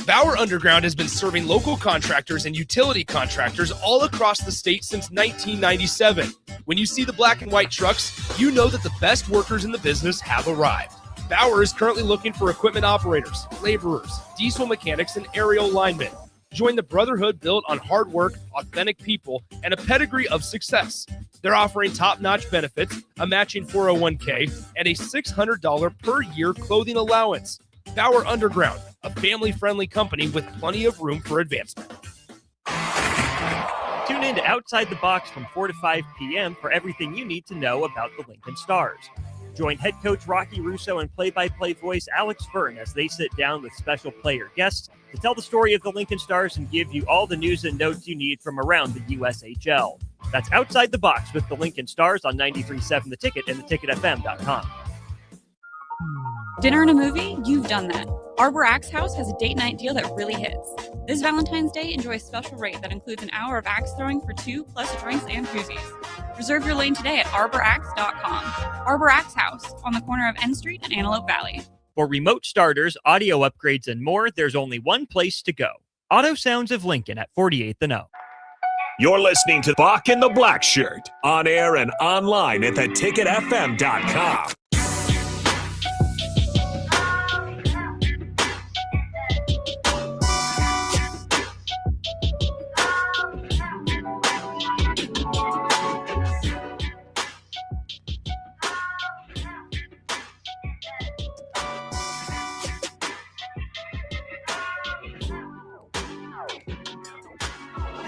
Bauer Underground has been serving local contractors and utility contractors all across the state since 1997. When you see the black and white trucks, you know that the best workers in the business have arrived. Bauer is currently looking for equipment operators, laborers, diesel mechanics, and aerial linemen. Join the brotherhood built on hard work, authentic people, and a pedigree of success. They're offering top-notch benefits, a matching 401k, and a $600 per year clothing allowance. Bauer Underground, a family-friendly company with plenty of room for advancement. Tune in to Outside the Box from 4 to 5 p.m. for everything you need to know about the Lincoln Stars. Join head coach Rocky Russo and play-by-play voice Alex Fern as they sit down with special player guests to tell the story of the Lincoln Stars and give you all the news and notes you need from around the USHL. That's Outside the Box with the Lincoln Stars on 93.7 The Ticket and theticketfm.com. Dinner and a movie? You've done that. Arbor Axe House has a date night deal that really hits. This Valentine's Day, enjoy a special rate that includes an hour of axe throwing for 2 plus drinks and koozies. Reserve your lane today at arboraxe.com. Arbor Axe House on the corner of N Street and Antelope Valley. For remote starters, audio upgrades, and more, there's only one place to go. Auto Sounds of Lincoln at 48th and O. You're listening to Bock and the Blackshirt, on air and online at theticketfm.com.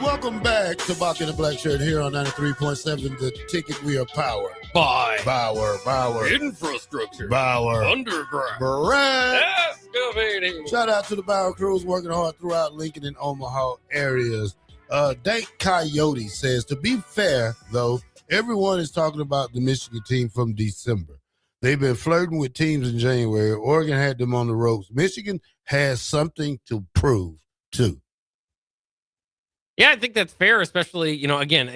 Welcome back to Bock and the Black Shirt here on 93.7 The Ticket. We are powered by Bauer Infrastructure, Bauer Underground, Brand. Excavating. Shout out to the Bauer crews working hard throughout Lincoln and Omaha areas. Dank Coyote says, to be fair, though, everyone is talking about the Michigan team from December. They've been flirting with teams in January. Oregon had them on the ropes. Michigan has something to prove, too. Yeah, I think that's fair, especially, again,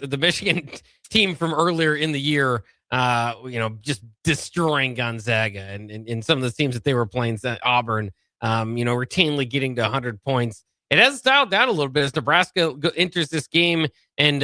the Michigan team from earlier in the year, just destroying Gonzaga and some of the teams that they were playing, Auburn, routinely getting to 100 points. It has dialed down a little bit as Nebraska enters this game and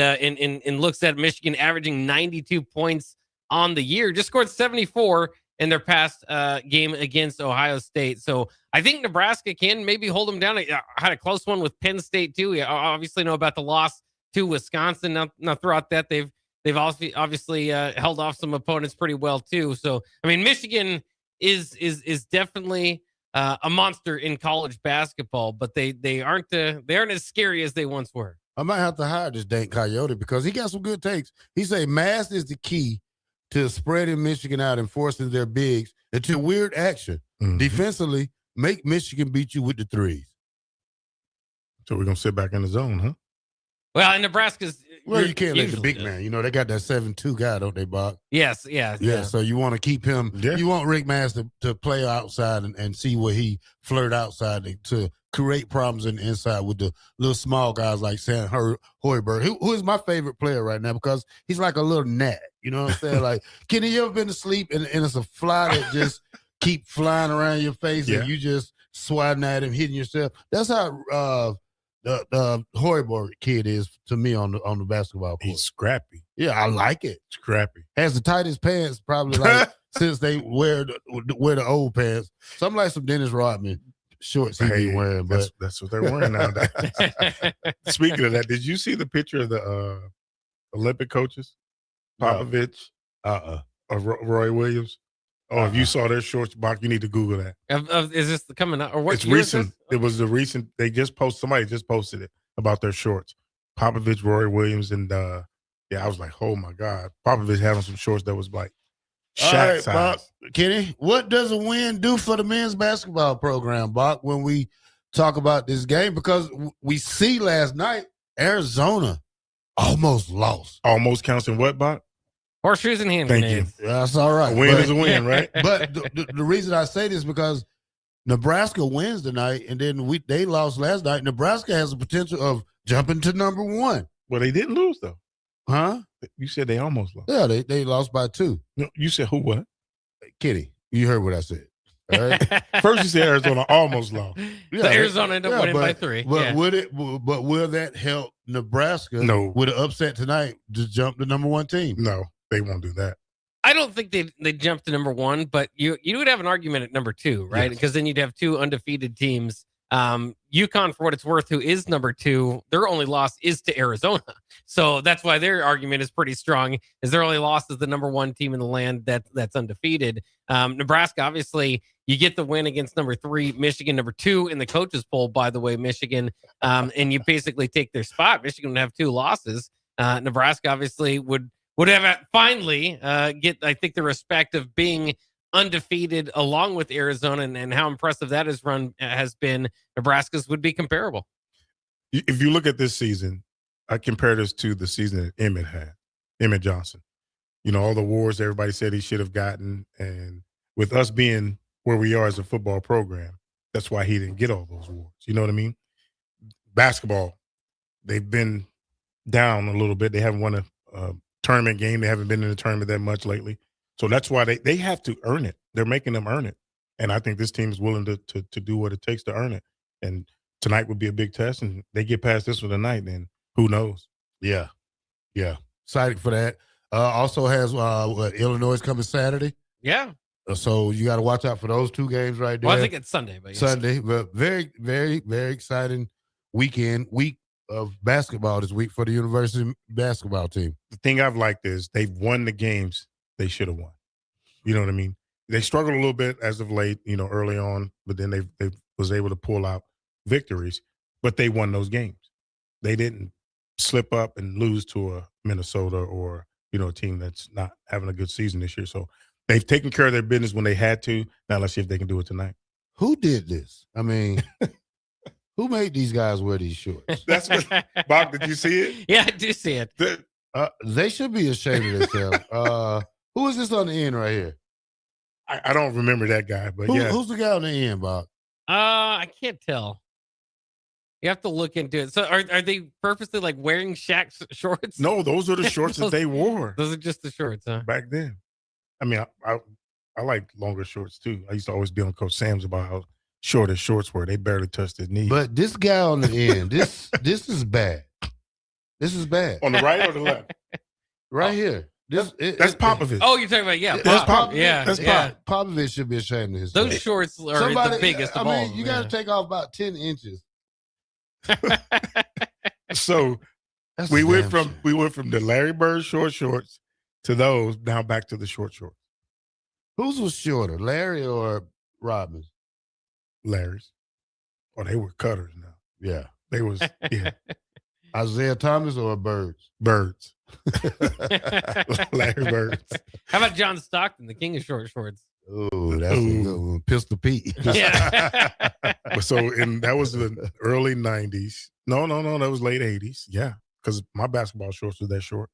looks at Michigan averaging 92 points on the year, just scored 74 in their past game against Ohio State. So I think Nebraska can maybe hold them down. I had a close one with Penn State too. We obviously know about the loss to Wisconsin. Now throughout that, they've obviously held off some opponents pretty well too. So I mean, Michigan is definitely a monster in college basketball, but they aren't as scary as they once were. I might have to hire this Dank Coyote because he got some good takes. He say mass is the key to spreading Michigan out and forcing their bigs into weird action. Mm-hmm. Defensively, make Michigan beat you with the threes. So we're going to sit back in the zone, huh? Well, in Nebraska's... Well, you can't let the big man. They got that 7'2" guy, don't they, Bob? Yes, yeah. So you want to keep him. Yeah. You want Rick Mass to play outside and see where he flirt outside to create problems in the inside with the little small guys like Sam Hoiberg, who is my favorite player right now because he's like a little gnat. You know what I'm saying? Like, Kenny, you ever been to sleep and it's a fly that just keep flying around your face and you just swatting at him, hitting yourself. That's how the Hoiberg kid is to me on the basketball court. He's scrappy. Yeah, I like it. Scrappy. Has the tightest pants probably like since they wear the old pants. Something like some Dennis Rodman shorts he be wearing. But That's what they're wearing nowadays. Speaking of that, did you see the picture of the Olympic coaches? Popovich, or Roy Williams? Oh, if you saw their shorts, Bock, you need to Google that. Is this coming out? Or what? It's recent. It was the recent. They just posted. Somebody just posted it about their shorts. Popovich, Roy Williams, and I was like, oh my God. Popovich having some shorts that was like Shaq size. Bock, Kenny, what does a win do for the men's basketball program, Bock, when we talk about this game? Because we see last night Arizona almost lost. Almost counts in what, Bock? Horseshoes and hand grenades. That's all right. A win is a win, right? But the reason I say this is because Nebraska wins tonight, and then they lost last night. Nebraska has the potential of jumping to number 1. Well, they didn't lose, though. Huh? You said they almost lost. Yeah, they lost by 2. No, you said who what? Kitty, you heard what I said. All right? First you said Arizona almost lost. Yeah, Arizona ended up winning by 3. But will that help Nebraska with an upset tonight to jump the number 1 team? No, they won't do that. I don't think they jumped to number 1, but you would have an argument at number 2, right? Because then you'd have 2 undefeated teams. UConn, for what it's worth, who is number 2, their only loss is to Arizona. So that's why their argument is pretty strong, is their only loss is the number 1 team in the land that's undefeated. Nebraska, obviously, you get the win against number 3, Michigan, number 2 in the coaches poll, by the way, Michigan, and you basically take their spot. Michigan would have 2 losses. Nebraska obviously would have finally get, I think, the respect of being undefeated along with Arizona, and how impressive that has been. Nebraska's would be comparable. If you look at this season, I compare this to the season that Emmett had, Emmett Johnson. You know, all the awards everybody said he should have gotten, and with us being where we are as a football program, that's why he didn't get all those awards. You know what I mean? Basketball, they've been down a little bit. They haven't won a tournament game. They haven't been in the tournament that much lately. So that's why they have to earn it. They're making them earn it. And I think this team is willing to do what it takes to earn it. And tonight would be a big test. And they get past this one tonight, then who knows? Yeah. Excited for that. Also has Illinois is coming Saturday. Yeah. So you got to watch out for those 2 games right there. Well, I think it's Sunday. But Sunday. But very, very, very exciting week of basketball this week for the university basketball team. The thing I've liked is they've won the games they should have won. You know what I mean? They struggled a little bit as of late, early on, but then they was able to pull out victories, but they won those games. They didn't slip up and lose to a Minnesota or, a team that's not having a good season this year. So they've taken care of their business when they had to. Now let's see if they can do it tonight. Who did this? I mean, who made these guys wear these shorts? That's what, Bock, did you see it? Yeah, I do see it. They should be ashamed of themselves. Who is this on the end right here? I don't remember that guy, but who's the guy on the end, Bob? I can't tell. You have to look into it. So are they purposely like wearing Shaq's shorts? No, those are the shorts that they wore. Those are just the shorts, huh? Back then. I mean, I like longer shorts too. I used to always be on Coach Sam's about how short his shorts were. They barely touched his knees. But this guy on the end, this is bad. This is bad. On the right or the left? Right here. That's Popovich. Oh, you're talking about That's Pop. Popovich. Yeah, That's Popovich should be ashamed of his. Those shorts are the biggest of all. You got to take off about 10 inches. So we went from the Larry Bird shorts to those, now back to the short shorts. Whose was shorter, Larry or Rodman? Larry's. Oh, they were cutters now. Yeah, they was. Yeah. Isaiah Thomas or Birds? Birds. Larry Birds. How about John Stockton, the king of short shorts? Oh, that's a good one. Pistol Pete. Yeah. That was the early 90s. No, that was late 80s. Yeah, because my basketball shorts were that short.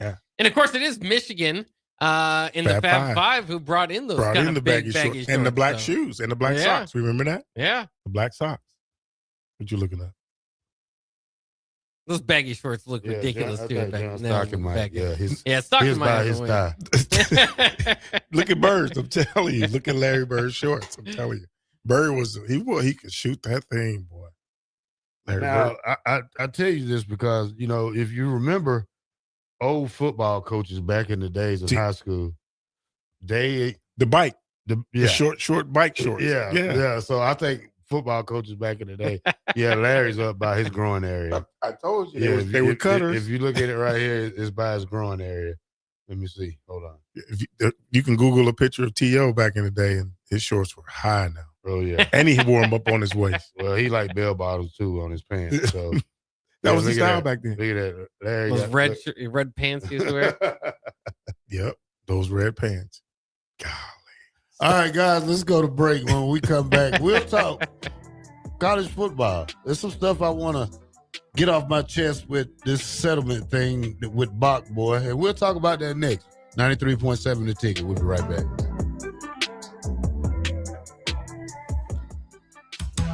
Yeah. And of course, it is Michigan in the Fab Five who brought in those kind of big baggy shorts. And the black shoes and the black socks. Remember that? Yeah. The black socks. What you looking at? Those baggy shorts look ridiculous too. Stockton might. Stockton might. His thigh. Look at Birds. I'm telling you. Look at Larry Bird's shorts. I'm telling you. Bird he could shoot that thing, boy. Now, I tell you this because, if you remember old football coaches back in the days of high school, the short bike shorts. Yeah. So I think football coaches back in the day, Larry's up by his groin area. I told you. Yeah, they were cutters. If you look at it right here, it's by his groin area. Let me see. Hold on. If you can Google a picture of T.O. back in the day, and his shorts were high now. Oh, yeah. And he wore them up on his waist. Well, he liked bell bottoms, too, on his pants. So that was the style back then. Look at that. Larry Those red pants he used to wear? Yep, those red pants. Golly. All right, guys, let's go to break. When we come back, we'll talk college football. There's some stuff I want to get off my chest with this settlement thing with Bock, boy. And we'll talk about that next. 93.7 The Ticket. We'll be right back.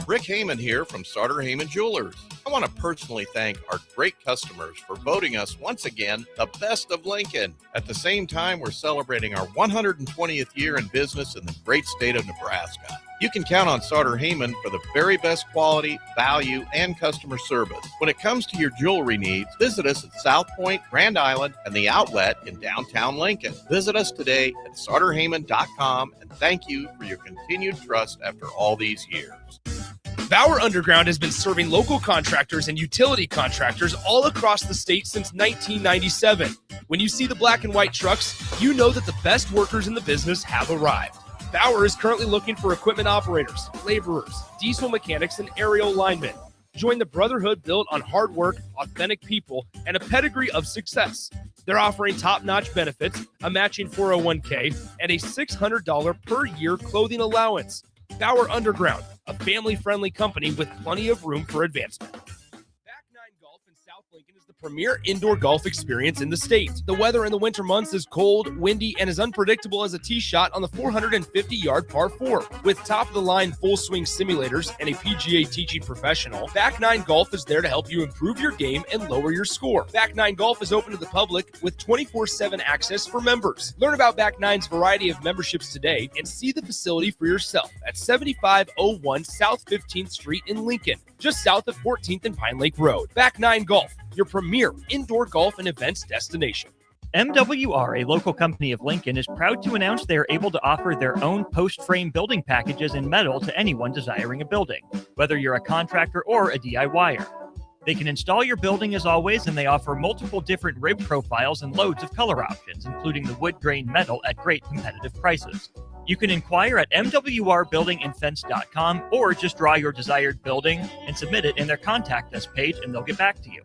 Rick Heyman here from Sartor Heyman Jewelers. I want to personally thank our great customers for voting us once again the best of Lincoln. At the same time, we're celebrating our 120th year in business in the great state of Nebraska. You can count on Sartor Heyman for the very best quality, value, and customer service. When it comes to your jewelry needs, visit us at South Point, Grand Island, and the Outlet in downtown Lincoln. Visit us today at sartorheyman.com, and thank you for your continued trust after all these years. Bauer Underground has been serving local contractors and utility contractors all across the state since 1997. When you see the black and white trucks, you know that the best workers in the business have arrived. Bauer is currently looking for equipment operators, laborers, diesel mechanics, and aerial linemen. Join the brotherhood built on hard work, authentic people, and a pedigree of success. They're offering top-notch benefits, a matching 401k, and a $600 per year clothing allowance. Bauer Underground, a family-friendly company with plenty of room for advancement. Lincoln is the premier indoor golf experience in the state. The weather in the winter months is cold, windy, and as unpredictable as a tee shot on the 450-yard par 4. With top-of-the-line full-swing simulators and a PGA teaching professional, Back 9 Golf is there to help you improve your game and lower your score. Back 9 Golf is open to the public with 24/7 access for members. Learn about Back 9's variety of memberships today and see the facility for yourself at 7501 South 15th Street in Lincoln, just south of 14th and Pine Lake Road. Back 9 Golf, your premier indoor golf and events destination. MWR, a local company of Lincoln, is proud to announce they are able to offer their own post-frame building packages in metal to anyone desiring a building, whether you're a contractor or a DIYer. They can install your building as always, and they offer multiple different rib profiles and loads of color options, including the wood grain metal at great competitive prices. You can inquire at mwrbuildingandfence.com or just draw your desired building and submit it in their contact us page, and they'll get back to you.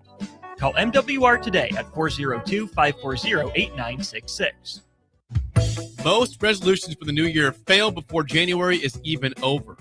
Call MWR today at 402-540-8966. Most resolutions for the new year fail before January is even over.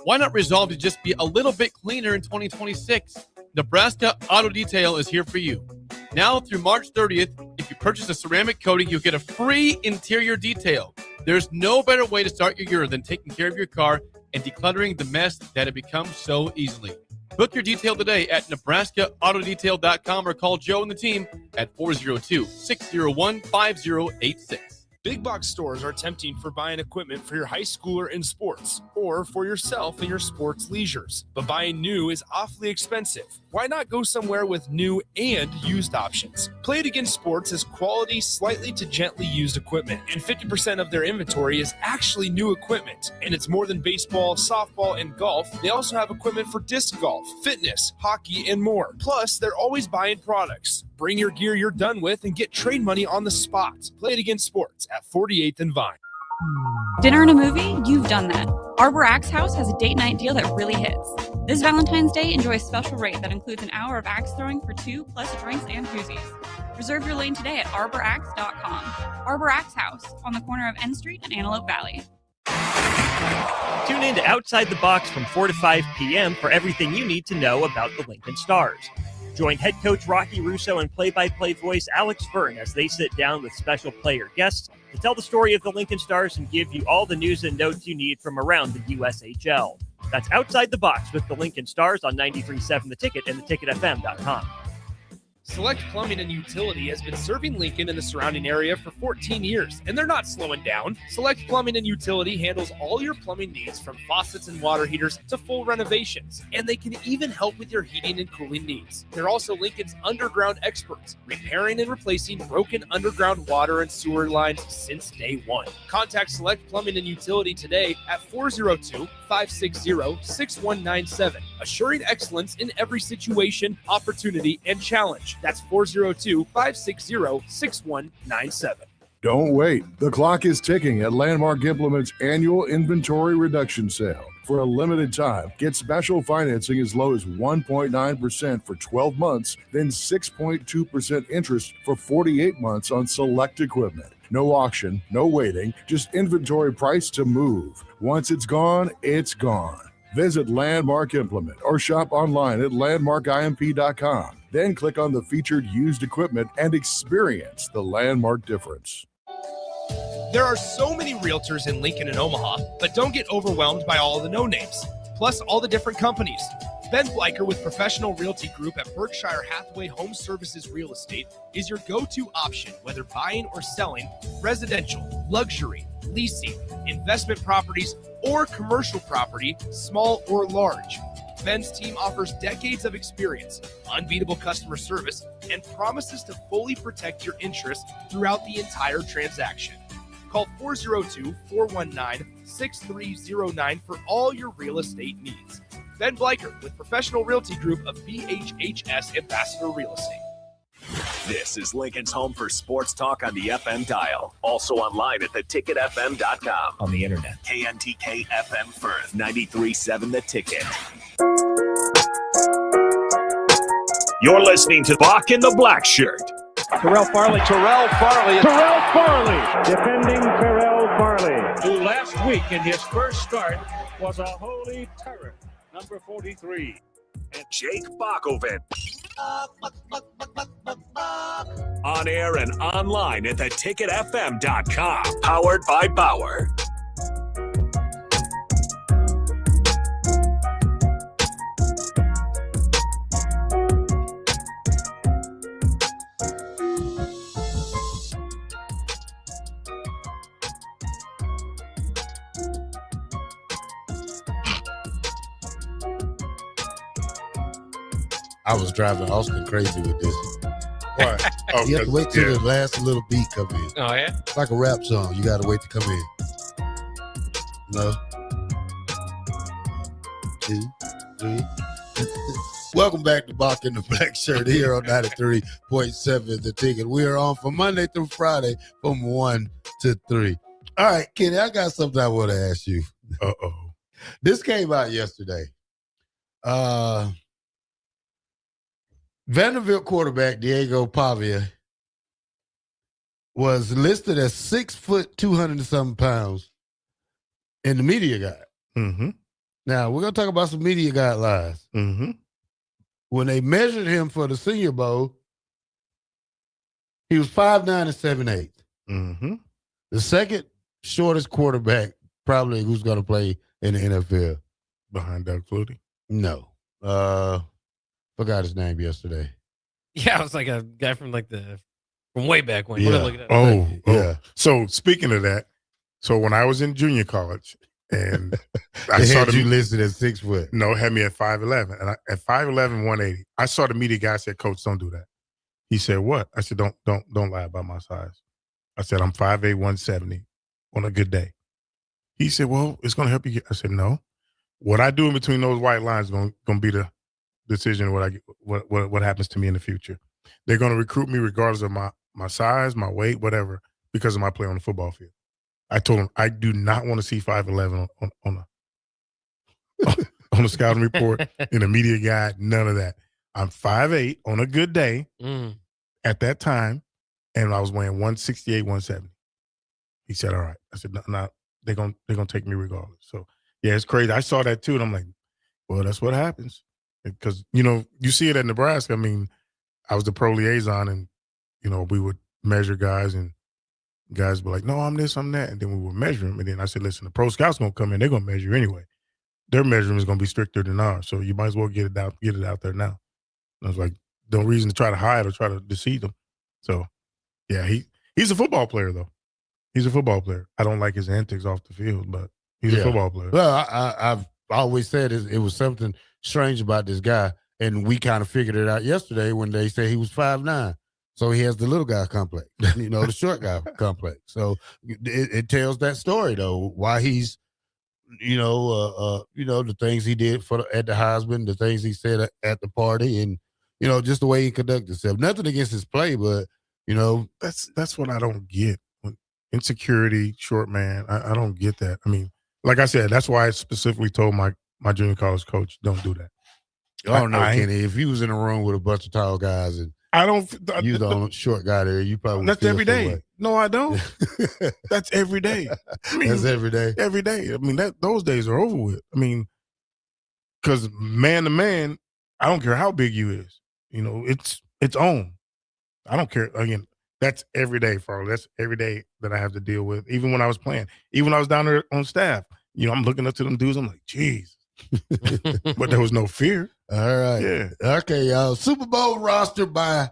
Why not resolve to just be a little bit cleaner in 2026? Nebraska Auto Detail is here for you. Now through March 30th, if you purchase a ceramic coating, you'll get a free interior detail. There's no better way to start your year than taking care of your car and decluttering the mess that it becomes so easily. Book your detail today at NebraskaAutoDetail.com or call Joe and the team at 402-601-5086. Big box stores are tempting for buying equipment for your high schooler in sports or for yourself in your sports leisures. But buying new is awfully expensive. Why not go somewhere with new and used options? Play It Again Sports has quality, slightly to gently used equipment, and 50% of their inventory is actually new equipment. And it's more than baseball, softball, and golf. They also have equipment for disc golf, fitness, hockey, and more. Plus, they're always buying products. Bring your gear you're done with and get trade money on the spot. Play It Again Sports at 48th and Vine. Dinner and a movie? You've done that. Arbor Axe House has a date night deal that really hits. This Valentine's Day, enjoy a special rate that includes an hour of axe throwing for 2 plus drinks and koozies. Reserve your lane today at arboraxe.com. Arbor Axe House on the corner of N Street and Antelope Valley. Tune in to Outside the Box from 4 to 5 p.m. for everything you need to know about the Lincoln Stars. Join head coach Rocky Russo and play-by-play voice Alex Fern as they sit down with special player guests to tell the story of the Lincoln Stars and give you all the news and notes you need from around the USHL. That's Outside the Box with the Lincoln Stars on 93.7 The Ticket and theticketfm.com. Select Plumbing and Utility has been serving Lincoln and the surrounding area for 14 years, and they're not slowing down. Select Plumbing and Utility handles all your plumbing needs from faucets and water heaters to full renovations, and they can even help with your heating and cooling needs. They're also Lincoln's underground experts, repairing and replacing broken underground water and sewer lines since day one. Contact Select Plumbing and Utility today at 402-560-6197, assuring excellence in every situation, opportunity, and challenge. That's 402-560-6197. Don't wait. The clock is ticking at Landmark Implement's annual inventory reduction sale. For a limited time, get special financing as low as 1.9% for 12 months, then 6.2% interest for 48 months on select equipment. No auction, no waiting, just inventory price to move. Once it's gone, it's gone. Visit Landmark Implement or shop online at landmarkimp.com. Then click on the featured used equipment and experience the Landmark difference. There are so many realtors in Lincoln and Omaha, but don't get overwhelmed by all of the no-names, plus all the different companies. Ben Bleicher with Professional Realty Group at Berkshire Hathaway Home Services Real Estate is your go-to option, whether buying or selling residential, luxury, leasing, investment properties, or commercial property, small or large. Ben's team offers decades of experience, unbeatable customer service, and promises to fully protect your interests throughout the entire transaction. Call 402-419-6309 for all your real estate needs. Ben Bleicher with Professional Realty Group of BHHS Ambassador Real Estate. This is Lincoln's home for sports talk on the FM dial. Also online at theticketfm.com. On the internet. KNTK FM Firth, 93.7 The Ticket. You're listening to Bock in the Blackshirt. Terrell Farley, defending Terrell Farley, who last week in his first start was a holy terror, number 43. And Jake Bockoven. On air and online at theticketfm.com. Powered by Bauer. I was driving Austin crazy with this. Why? Oh, you have to wait till the last little beat come in. Oh, yeah? It's like a rap song. You got to wait to come in. No. 2, 3. Welcome back to Bock in the Black Shirt here on 93.7 The Ticket. We are on from Monday through Friday from 1 to 3. All right, Kenny, I got something I want to ask you. Uh-oh. This came out yesterday. Vanderbilt quarterback Diego Pavia was listed as 6 foot 200 and something pounds in the media guide. Mm-hmm. Now we're gonna talk about some media guidelines. Mm-hmm. When they measured him for the Senior Bowl, he was 5'9" and 7/8. Mm-hmm. The second shortest quarterback probably who's gonna play in the NFL. Behind Doug Flutie? No. Forgot his name yesterday. Yeah, it was like a guy from way back when. Yeah. Look it up. Oh, Yeah. So speaking of that, so when I was in junior college and I saw you listed at 6 foot. No, had me at 5'11", and at 5'11", 180. I saw the media guy said, "Coach, don't do that." He said, "What?" I said, "Don't lie about my size." I said, "I'm 5'8", 170 on a good day." He said, "Well, it's going to help you get." I said, "No. What I do in between those white lines is going to be the decision of what happens to me in the future. They're going to recruit me regardless of my size, my weight, whatever, because of my play on the football field." I told him I do not want to see 5'11" on a scouting report, in a media guide, none of that. I'm 5'8" on a good day at that time, and I was weighing 168, 170. He said, "All right." I said, "No, they're gonna take me regardless." So yeah, it's crazy. I saw that too, and I'm like, well, that's what happens. Because, you see it at Nebraska. I mean, I was the pro liaison, and, we would measure guys, and guys were like, "No, I'm this, I'm that." And then we would measure them. And then I said, "Listen, the pro scouts going to come in. They're going to measure anyway. Their measurement is going to be stricter than ours. So you might as well get it out there now." And I was like, no reason to try to hide or try to deceive them. So, yeah, he's a football player, though. He's a football player. I don't like his antics off the field, but he's a football player. Well, I've always said it was something strange about this guy, and we kind of figured it out yesterday when they say he was 5'9". So he has the little guy complex, the short guy complex. So it tells that story, though, why he's, the things he did at the Heisman, the things he said at the party, and, just the way he conducted himself. Nothing against his play, but, That's what I don't get. Insecurity, short man, I don't get that. I mean, like I said, that's why I specifically told my junior college coach, don't do that. Oh, no, Kenny, if you was in a room with a bunch of tall guys and you the only short guy there, you probably that's every day. No, I don't. That's every day. I mean, that's every day. Every day. I mean, those days are over with. I mean, because man to man, I don't care how big you is. It's on. I don't care. Again, that's every day, Farley. That's every day that I have to deal with. Even when I was playing, even when I was down there on staff, I'm looking up to them dudes. I'm like, geez. But there was no fear. All right. Yeah. Okay, y'all. Super Bowl roster by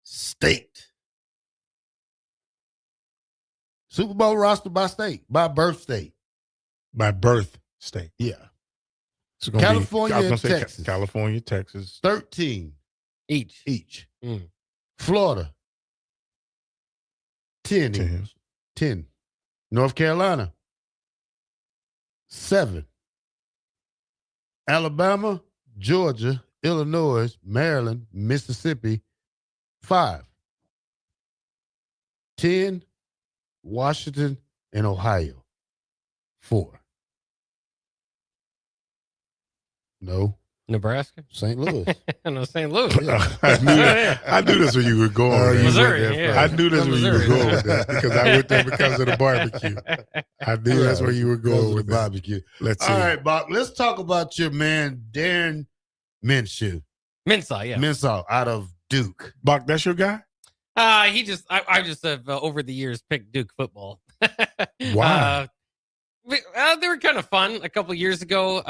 state. Super Bowl roster by state. By birth state. By birth state. Yeah. So California and Texas. California, Texas. 13 each. Florida. 10. North Carolina. 7. Alabama, Georgia, Illinois, Maryland, Mississippi, 5. 10, Washington, and Ohio, 4. No. Nebraska? St. Louis. No, St. Louis. I knew that's where you were going. Missouri. I knew that's where you were going with that because I went there because of the barbecue. I knew that's where you were going with the barbecue. Let's see. All right, Bob, let's talk about your man, Darren Minshew. Mensah out of Duke. Bock, that's your guy? I just have over the years picked Duke football. Why? They were kind of fun a couple years ago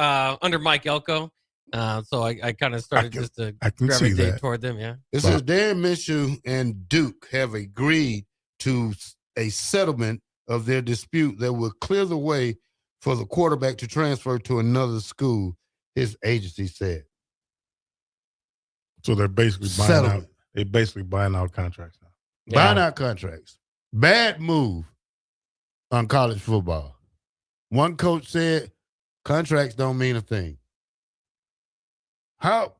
under Mike Elko. So I kind of started just to gravitate toward them. Yeah. It says Darren Minshew and Duke have agreed to a settlement of their dispute that will clear the way for the quarterback to transfer to another school, his agency said. So they're basically buying out. They're basically buying out contracts now. Buying out contracts. Bad move on college football. One coach said contracts don't mean a thing. How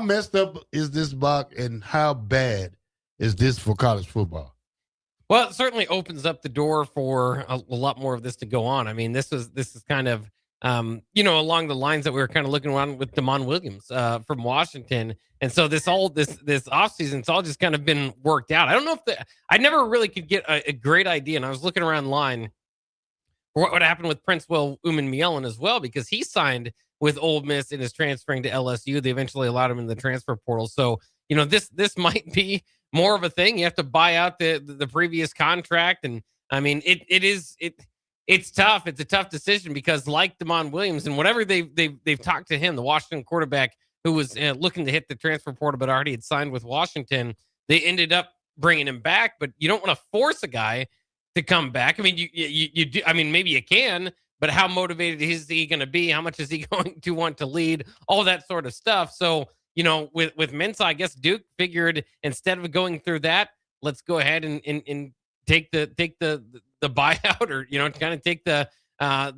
messed up is this, Bock, and how bad is this for college football? Well, it certainly opens up the door for a lot more of this to go on. I mean, this is kind of along the lines that we were kind of looking around with Damon Williams from Washington, and so this offseason, it's all just kind of been worked out. I don't know if I never really could get a great idea, and I was looking around line for what happened with Prince Will Umanmielen as well, because he signed with Ole Miss and is transferring to LSU. They eventually allowed him in the transfer portal. So, this might be more of a thing. You have to buy out the previous contract. And I mean, it's tough. It's a tough decision because like Damon Williams and whatever they've talked to him, the Washington quarterback who was looking to hit the transfer portal, but already had signed with Washington, they ended up bringing him back, but you don't want to force a guy to come back. I mean, you do. I mean, maybe you can, but how motivated is he going to be? How much is he going to want to lead? All that sort of stuff. So, with Mensah, I guess Duke figured instead of going through that, let's go ahead and take the buyout, or kind of take the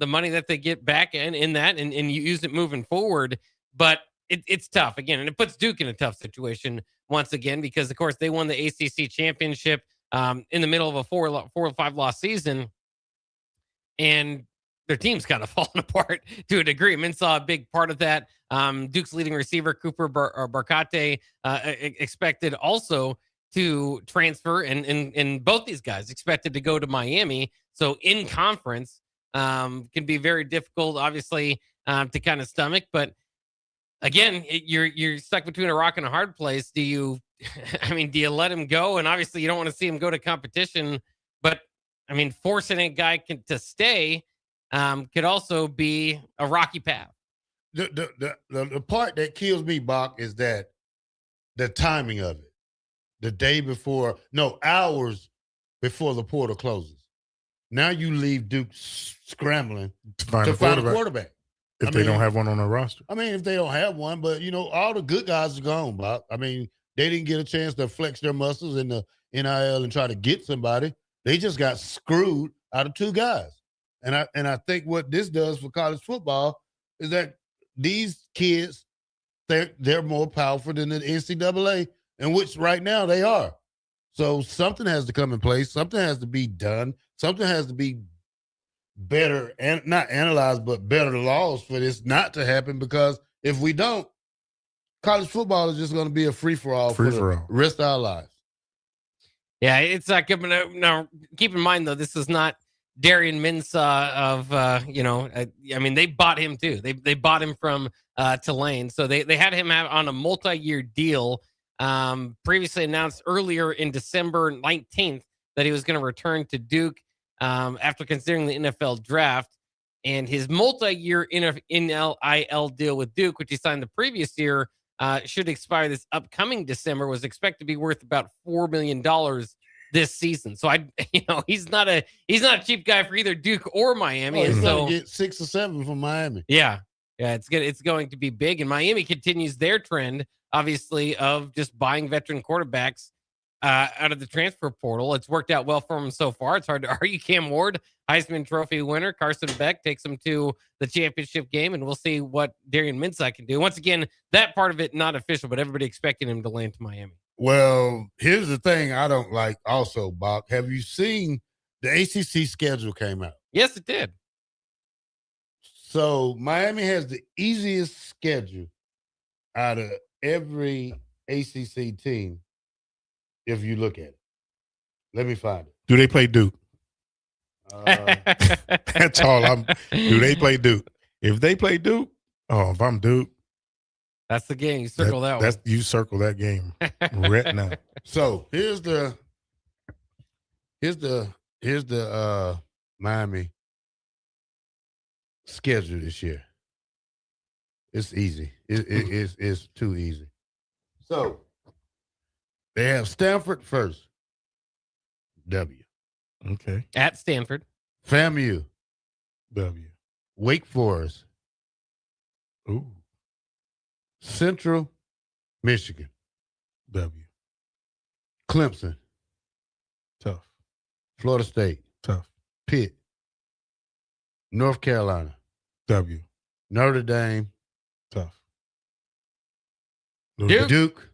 money that they get back in that and you use it moving forward. But it's tough again, and it puts Duke in a tough situation once again because of course they won the ACC championship in the middle of a 4 or 5 loss season, and their team's kind of falling apart to a degree. Mensah, a big part of that. Duke's leading receiver, Cooper Barkate, expected also to transfer, and both these guys expected to go to Miami. So in conference can be very difficult, obviously, to kind of stomach. But again, you're stuck between a rock and a hard place. Do you let him go? And obviously, you don't want to see him go to competition. But I mean, forcing a guy to stay could also be a rocky path. The part that kills me, Bock, is that the timing of it. The day before, no, hours before the portal closes. Now you leave Duke scrambling to find a a quarterback. If they don't have one on their roster. I mean, if they don't have one, but, all the good guys are gone, Bob. I mean, they didn't get a chance to flex their muscles in the NIL and try to get somebody. They just got screwed out of 2 guys. And I think what this does for college football is that these kids, they're more powerful than the NCAA, in which right now they are. So something has to come in place. Something has to be done. Something has to be better, and not analyzed, but better laws for this not to happen, because if we don't, college football is just going to be a free-for-all for the rest of our lives. Yeah, it's not good. Now, keep in mind, though, this is not Darian Mensah of, I mean, they bought him, too. They bought him from Tulane. So they had him on a multi-year deal, previously announced earlier in December 19th that he was going to return to Duke after considering the NFL draft. And his multi-year NIL deal with Duke, which he signed the previous year, should expire this upcoming December, was expected to be worth about $4 million this season. So he's not a cheap guy for either Duke or Miami. He's and so going to get 6 or 7 from Miami. Yeah, it's good. It's going to be big, and Miami continues their trend, obviously, of just buying veteran quarterbacks out of the transfer portal. It's worked out well for them so far. It's hard to argue. Cam Ward, Heisman Trophy winner. Carson Beck takes them to the championship game, and we'll see what Darian Mensah can do. Once again, that part of it not official, but everybody expecting him to land to Miami. Well, here's the thing I don't like also, Bock. Have you seen the ACC schedule came out? Yes, it did. So Miami has the easiest schedule out of every ACC team if you look at it. Let me find it. Do they play Duke? That's all do they play Duke? If they play Duke, if I'm Duke, that's the game. You circle that one. You circle that game right now. So here's the Miami schedule this year. It's easy. It's too easy. So they have Stanford first. W. Okay. At Stanford. FAMU. W. Wake Forest. Ooh. Central Michigan. W. Clemson. Tough. Florida State. Tough. Pitt. North Carolina. W. Notre Dame. Tough. Duke.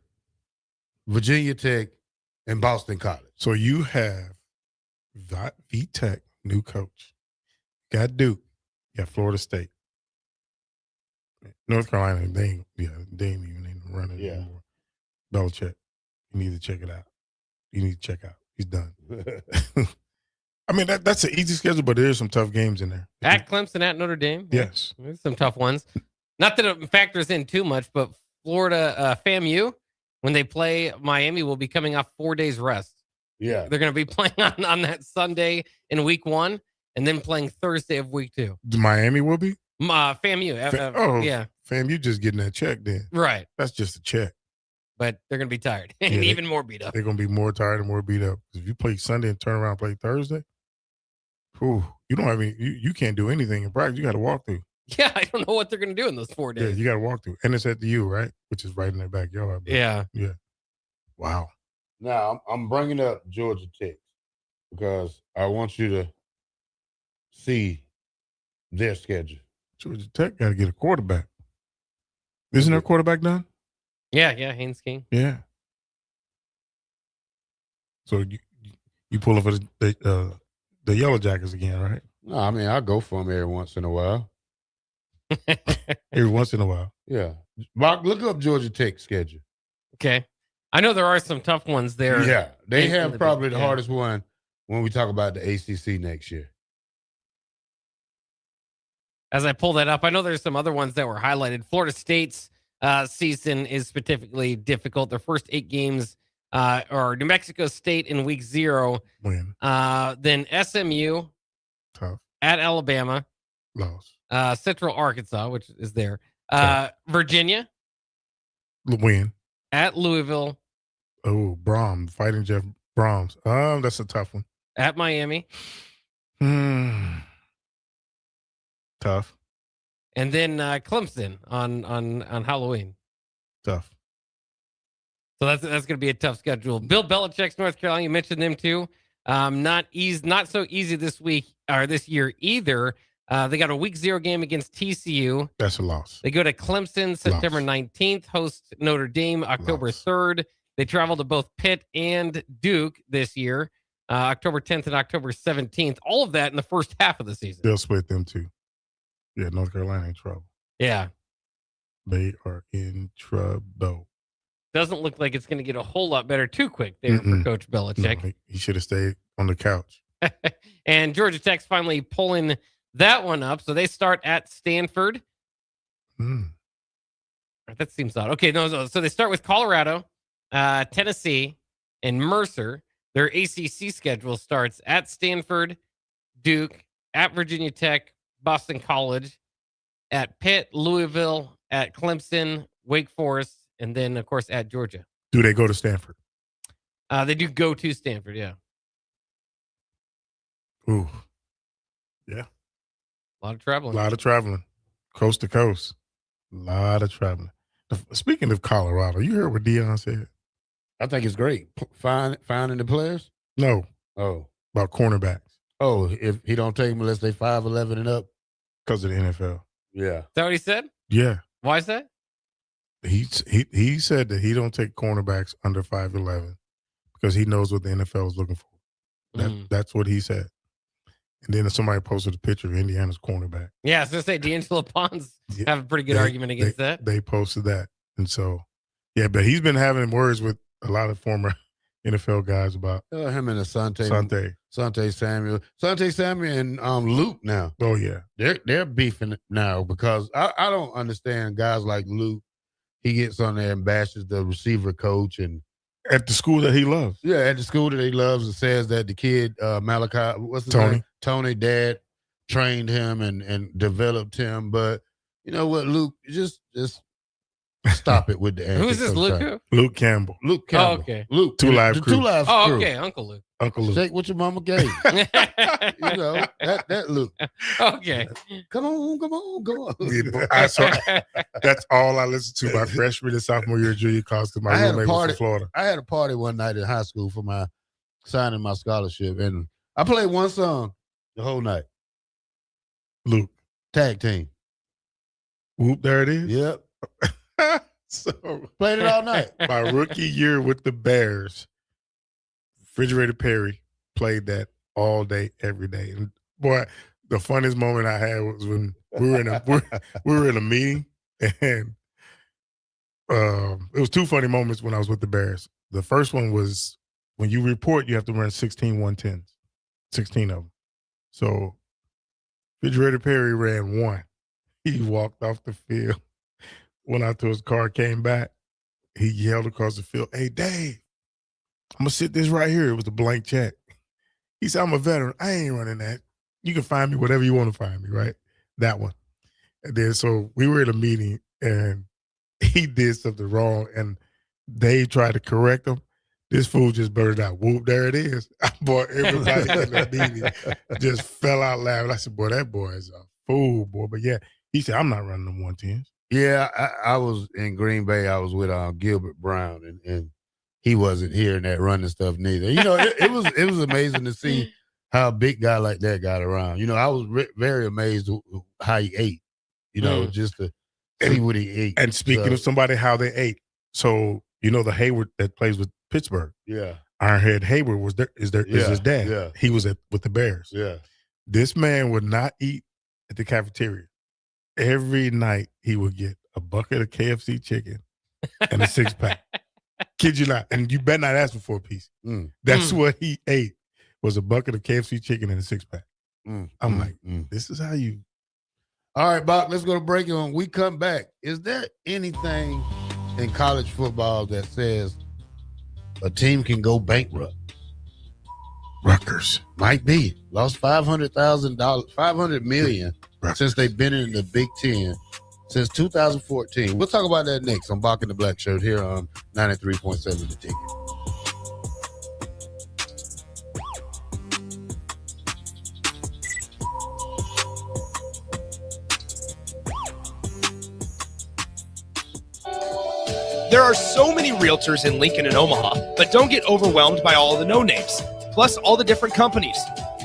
Virginia Tech, and Boston College. So you have VTech, new coach. Got Duke. You got Florida State. North Carolina, they ain't even running anymore. Belichick, you need to check it out. You need to check out. He's done. I mean, that's an easy schedule, but there's some tough games in there. At Clemson, at Notre Dame. Yes. There's some tough ones. Not that it factors in too much, but Florida, FAMU, when they play Miami, will be coming off 4 days rest. Yeah. They're going to be playing on that Sunday in week 1 and then playing Thursday of week 2. Miami will be? FAMU. Yeah. FAMU just getting that check then. Right. That's just a check. But they're going to be tired and even more beat up. They're going to be more tired and more beat up. If you play Sunday and turn around and play Thursday, you don't have any, you can't do anything in practice. You got to walk through. Yeah, I don't know what they're going to do in those 4 days. Yeah, you got to walk through. And it's at the U, right? Which is right in their backyard. Yeah. Yeah. Wow. Now, I'm bringing up Georgia Tech because I want you to see their schedule. Georgia Tech got to get a quarterback. Isn't their quarterback done? Yeah, Haynes King. Yeah. So you pull up for the Yellow Jackets again, right? No, I mean, I go for them every once in a while. Every once in a while. Yeah. Mark, look up Georgia Tech schedule. Okay. I know there are some tough ones there. Yeah. They have probably the hardest one when we talk about the ACC next year. As I pull that up, I know there's some other ones that were highlighted. Florida State's season is particularly difficult. Their first 8 games are New Mexico State in week 0. Win. Then SMU. Tough. At Alabama. Loss. Central Arkansas, which is there. Virginia. Win. At Louisville. Oh, Brahms, Fighting Jeff Brahms. That's a tough one. At Miami. Tough. And then Clemson on Halloween. Tough. So that's going to be a tough schedule. Bill Belichick's North Carolina. You mentioned them too. Not so easy this week or this year either. They got a week 0 game against TCU. That's a loss. They go to Clemson September 19th, host Notre Dame October 3rd. They travel to both Pitt and Duke this year, October 10th and October 17th. All of that in the first half of the season. They'll split them too. Yeah, North Carolina in trouble. Yeah. They are in trouble. Doesn't look like it's going to get a whole lot better too quick there for Coach Belichick. No, he should have stayed on the couch. And Georgia Tech's finally pulling that one up. So they start at Stanford. That seems odd. Okay, no. So they start with Colorado, Tennessee, and Mercer. Their ACC schedule starts at Stanford, Duke, at Virginia Tech, Boston College, at Pitt, Louisville, at Clemson, Wake Forest, and then, of course, at Georgia. Do they go to Stanford? They do go to Stanford, yeah. Ooh. Yeah. A lot of traveling. A lot of traveling. Coast to coast. A lot of traveling. Speaking of Colorado, you heard what Deion said? I think it's great. Finding the players? No. Oh. About cornerbacks. Oh, if he don't take them unless they 5'11" and up? Because of the NFL. Yeah. Is that what he said? Yeah. Why is that? He said that he don't take cornerbacks under 5'11" because he knows what the NFL is looking for. That's what he said. And then somebody posted a picture of Indiana's cornerback. Yeah, I was going to say D'Angelo Ponds have a pretty good argument against that. They posted that. And so, yeah, but he's been having words with a lot of former NFL guys about him and Asante Samuel. Asante Samuel and Luke now. Oh, yeah. They're beefing now because I don't understand guys like Luke. He gets on there and bashes the receiver coach and at the school that he loves. Yeah, at the school that he loves, and says that the kid Malachi, what's his name? Tony, dad trained him and developed him. But you know what, Luke, just stop it with the antics. Who's this, Luke? Luke Campbell. Luke Campbell. Oh, okay. Luke. Two Live Crew. Two Live Oh, Crew. okay, Uncle Luke. Uncle Luke. Shake what your mama gave. You know, that Luke. Okay. Come on. That's all I listened to my freshman and sophomore year junior college because my roommate was from Florida. I had a party one night in high school for my signing my scholarship, and I played one song the whole night. Luke. Tag team. Whoop, there it is. Yep. So played it all night. My rookie year with the Bears, Refrigerator Perry played that all day, every day. And boy, the funniest moment I had was when we were in a meeting, and it was two funny moments when I was with the Bears. The first one was when you report, you have to run 16 110s, 16 of them. So Refrigerator Perry ran one. He walked off the field, went out to his car, came back. He yelled across the field, "Hey, Dave, I'm going to sit this right here." It was a blank check. He said, "I'm a veteran. I ain't running that. You can find me whatever you want to find me," right? That one. And then so we were in a meeting, and he did something wrong, and Dave tried to correct him. This fool just blurted out, "Whoop, there it is." Boy, everybody in the meeting just fell out laughing. I said, "Boy, that boy is a fool, boy." But yeah, he said, "I'm not running them 110s." Yeah, I was in Green Bay. I was with Gilbert Brown, and he wasn't hearing that running stuff neither. You know, it was amazing to see how a big guy like that got around. You know, I was very amazed how he ate. You know, just to see what he ate. And speaking of somebody, how they ate. So you know the Hayward that plays with Pittsburgh. Yeah, Ironhead Hayward is his dad. Yeah, he was with the Bears. Yeah, this man would not eat at the cafeteria. Every night he would get a bucket of KFC chicken and a 6-pack. Kid you not. And you better not ask him for a piece. That's what he ate, was a bucket of KFC chicken and a 6-pack. I'm like, this is how you. All right, Bock, let's go to break. And when we come back, is there anything in college football that says a team can go bankrupt? Rutgers. Might be. Lost $500,000, $500 million since they've been in the Big Ten. since 2014. We'll talk about that next on Bock and the Black Shirt here on 93.7 The Ticket. There are so many realtors in Lincoln and Omaha, but don't get overwhelmed by all the no-names, plus all the different companies.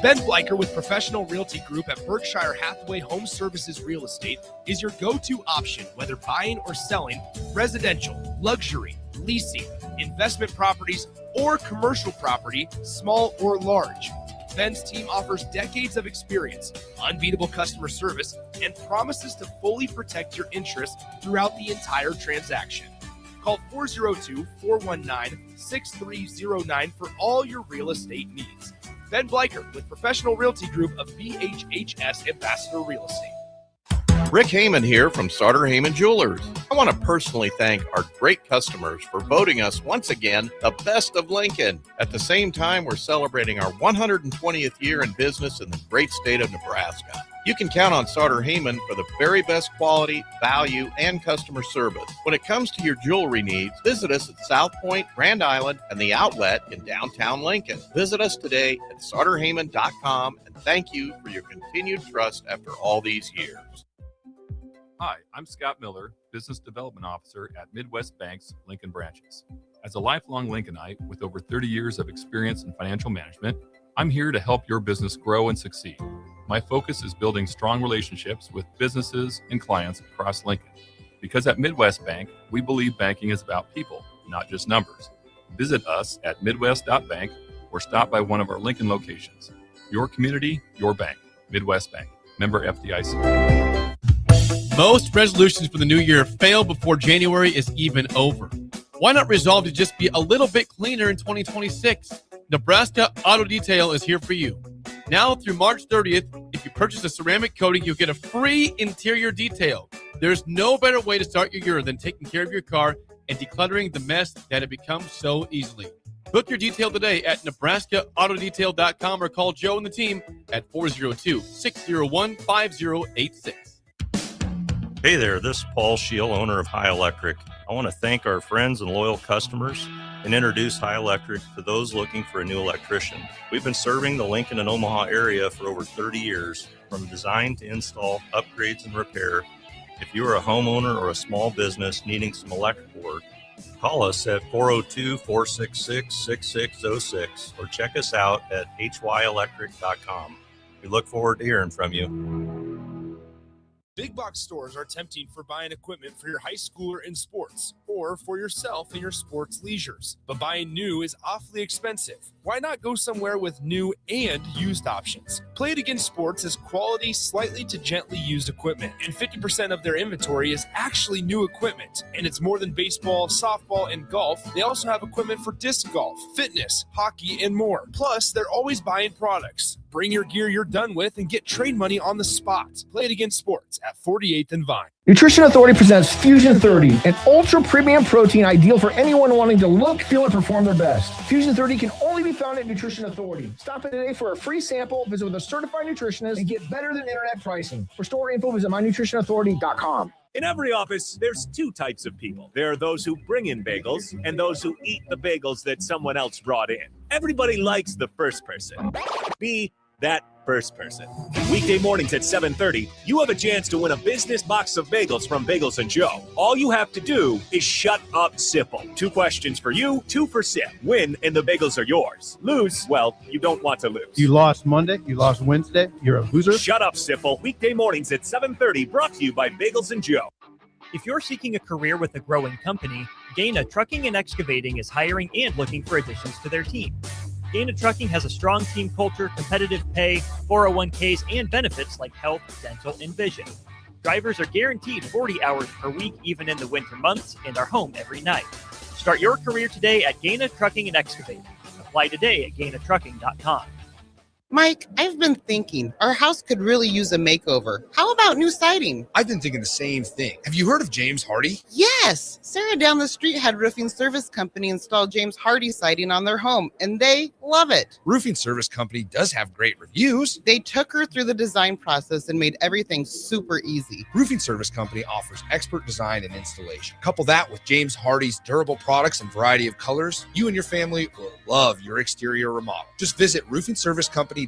Ben Bleicher with Professional Realty Group at Berkshire Hathaway Home Services Real Estate is your go-to option, whether buying or selling residential, luxury, leasing, investment properties, or commercial property, small or large. Ben's team offers decades of experience, unbeatable customer service, and promises to fully protect your interests throughout the entire transaction. Call 402-419-6309 for all your real estate needs. Ben Bleicher with Professional Realty Group of BHHS Ambassador Real Estate. Rick Heyman here from Sauter Heyman Jewelers. I want to personally thank our great customers for voting us once again the best of Lincoln. At the same time, we're celebrating our 120th year in business in the great state of Nebraska. You can count on Sauter Heyman for the very best quality, value, and customer service. When it comes to your jewelry needs, visit us at South Point, Grand Island, and the Outlet in downtown Lincoln. Visit us today at sauterheyman.com, and thank you for your continued trust after all these years. Hi, I'm Scott Miller, Business Development Officer at Midwest Bank's Lincoln branches. As a lifelong Lincolnite with over 30 years of experience in financial management, I'm here to help your business grow and succeed. My focus is building strong relationships with businesses and clients across Lincoln. Because at Midwest Bank, we believe banking is about people, not just numbers. Visit us at midwest.bank or stop by one of our Lincoln locations. Your community, your bank. Midwest Bank. Member FDIC. Most resolutions for the new year fail before January is even over. Why not resolve to just be a little bit cleaner in 2026? Nebraska Auto Detail is here for you. Now through March 30th, if you purchase a ceramic coating, you'll get a free interior detail. There's no better way to start your year than taking care of your car and decluttering the mess that it becomes so easily. Book your detail today at NebraskaAutoDetail.com or call Joe and the team at 402-601-5086. Hey there, this is Paul Scheel, owner of High Electric. I want to thank our friends and loyal customers and introduce High Electric to those looking for a new electrician. We've been serving the Lincoln and Omaha area for over 30 years, from design to install, upgrades, and repair. If you are a homeowner or a small business needing some electrical work, call us at 402-466-6606 or check us out at hyelectric.com. We look forward to hearing from you. Big box stores are tempting for buying equipment for your high schooler in sports or for yourself in your sports leisures. But buying new is awfully expensive. Why not go somewhere with new and used options? Play It Again Sports is quality, slightly to gently used equipment, and 50% of their inventory is actually new equipment. And it's more than baseball, softball, and golf. They also have equipment for disc golf, fitness, hockey, and more. Plus, they're always buying products. Bring your gear you're done with and get trade money on the spot. Play It Again Sports at 48th and Vine. Nutrition Authority presents Fusion 30, an ultra premium protein ideal for anyone wanting to look, feel, and perform their best. Fusion 30 can only be found at Nutrition Authority. Stop in today for a free sample, visit with a certified nutritionist, and get better than internet pricing. For store info, visit mynutritionauthority.com. In every office, there's two types of people. There are those who bring in bagels and those who eat the bagels that someone else brought in. Everybody likes the first person. Be that first person. Weekday mornings at 7:30, you have a chance to win a business box of bagels from Bagels & Joe. All you have to do is shut up, Sipple. 2 questions for you, 2 for Sip. Win, and the bagels are yours. Lose, well, you don't want to lose. You lost Monday, you lost Wednesday, you're a loser. Shut up, Sipple. Weekday mornings at 7:30, brought to you by Bagels & Joe. If you're seeking a career with a growing company, Gaina Trucking and Excavating is hiring and looking for additions to their team. Gaina Trucking has a strong team culture, competitive pay, 401ks, and benefits like health, dental, and vision. Drivers are guaranteed 40 hours per week, even in the winter months, and are home every night. Start your career today at Gaina Trucking and Excavating. Apply today at GainaTrucking.com. Mike, I've been thinking our house could really use a makeover. How about new siding? I've been thinking the same thing. Have you heard of James Hardy? Yes! Sarah down the street had Roofing Service Company install James Hardy siding on their home, and they love it. Roofing Service Company does have great reviews. They took her through the design process and made everything super easy. Roofing Service Company offers expert design and installation. Couple that with James Hardy's durable products and variety of colors, you and your family will love your exterior remodel. Just visit roofingservicecompany.com.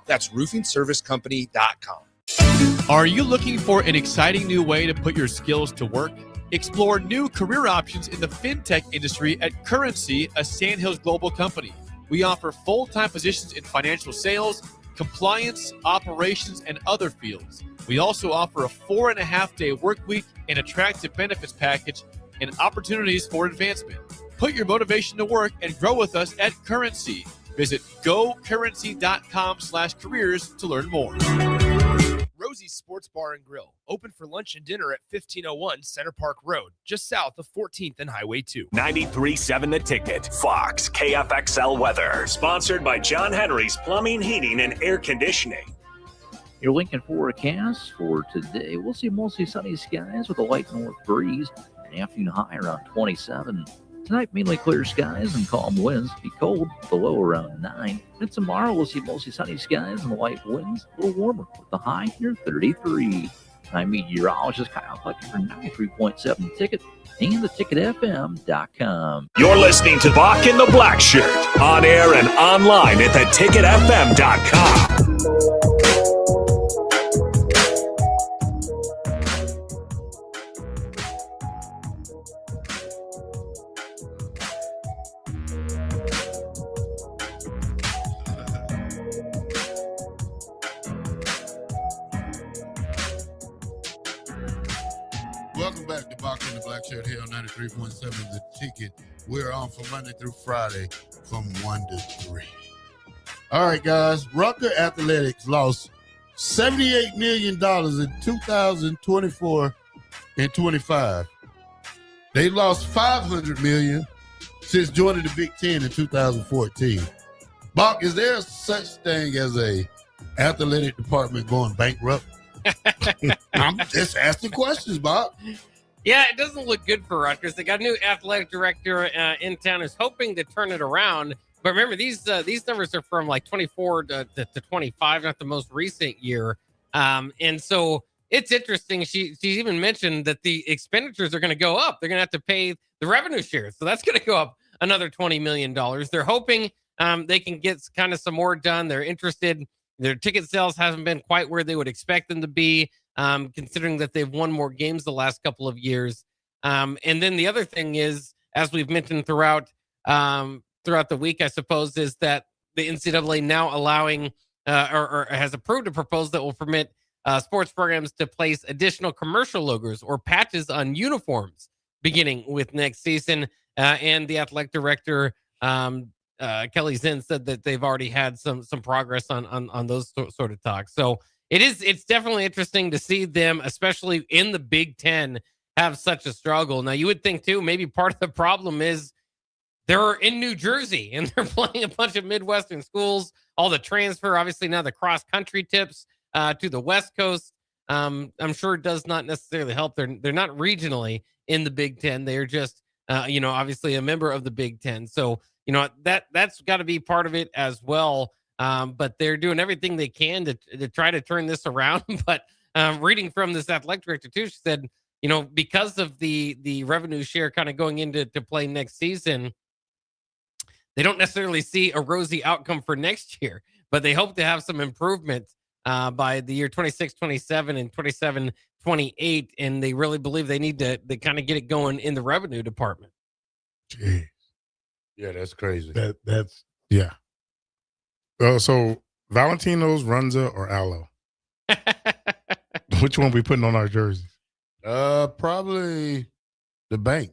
That's roofingservicecompany.com. Are you looking for an exciting new way to put your skills to work? Explore new career options in the fintech industry at Currency, a Sandhills global company. We offer full-time positions in financial sales, compliance, operations, and other fields. We also offer a 4.5-day work week, an attractive benefits package, and opportunities for advancement. Put your motivation to work and grow with us at Currency. Visit gocurrency.com/careers to learn more. Rosie's Sports Bar and Grill, open for lunch and dinner at 1501 Center Park Road, just south of 14th and Highway 2. 93.7 The Ticket. Fox KFXL weather. Sponsored by John Henry's Plumbing, Heating, and Air Conditioning. Your Lincoln forecast for today, we'll see mostly sunny skies with a light north breeze. An afternoon high around 27. Tonight, mainly clear skies and calm winds. Be cold, the low around 9. And tomorrow, we'll see mostly sunny skies and light winds, a little warmer with the high near 33. I'm meteorologist Kyle Fletcher for 93.7 Ticket and theticketfm.com. You're listening to Bock and the Blackshirt, on air and online at theticketfm.com. Welcome back to Bock and the Blackshirt here on 93.7 The Ticket. We're on from Monday through Friday from 1 to 3. All right, guys. Rucker Athletics lost $78 million in 2024 and 25. They lost $500 million since joining the Big Ten in 2014. Bock, is there such thing as a athletic department going bankrupt? I'm just asking questions, Bob. Yeah, it doesn't look good for Rutgers. They got a new athletic director in town who's hoping to turn it around. But remember, these numbers are from like 24 to 25, not the most recent year. And so it's interesting. She even mentioned that the expenditures are going to go up. They're going to have to pay the revenue share. So that's going to go up another $20 million. They're hoping they can get kind of some more done. They're interested. Their ticket sales hasn't been quite where they would expect them to be, considering that they've won more games the last couple of years. And then the other thing is, as we've mentioned throughout the week, I suppose, is that the NCAA now allowing or has approved a proposal that will permit sports programs to place additional commercial logos or patches on uniforms beginning with next season. And the athletic director, Kelly Zinn, said that they've already had some progress on those sort of talks. So it's definitely interesting to see them, especially in the Big Ten, have such a struggle. Now, you would think too, maybe part of the problem is they're in New Jersey and they're playing a bunch of Midwestern schools. All the transfer, obviously now the cross country tips to the West Coast. I'm sure it does not necessarily help. They're not regionally in the Big Ten. They are just obviously a member of the Big Ten. So that's got to be part of it as well. But they're doing everything they can to try to turn this around. But reading from this athletic director too, she said, because of the revenue share kind of going into play next season, they don't necessarily see a rosy outcome for next year, but they hope to have some improvement by the year 26-27 and 27-28. And they really believe they need to kind of get it going in the revenue department. Jeez. Yeah, that's crazy. That's yeah. So Valentino's, Runza, or Aloe? Which one we putting on our jerseys? Probably the bank.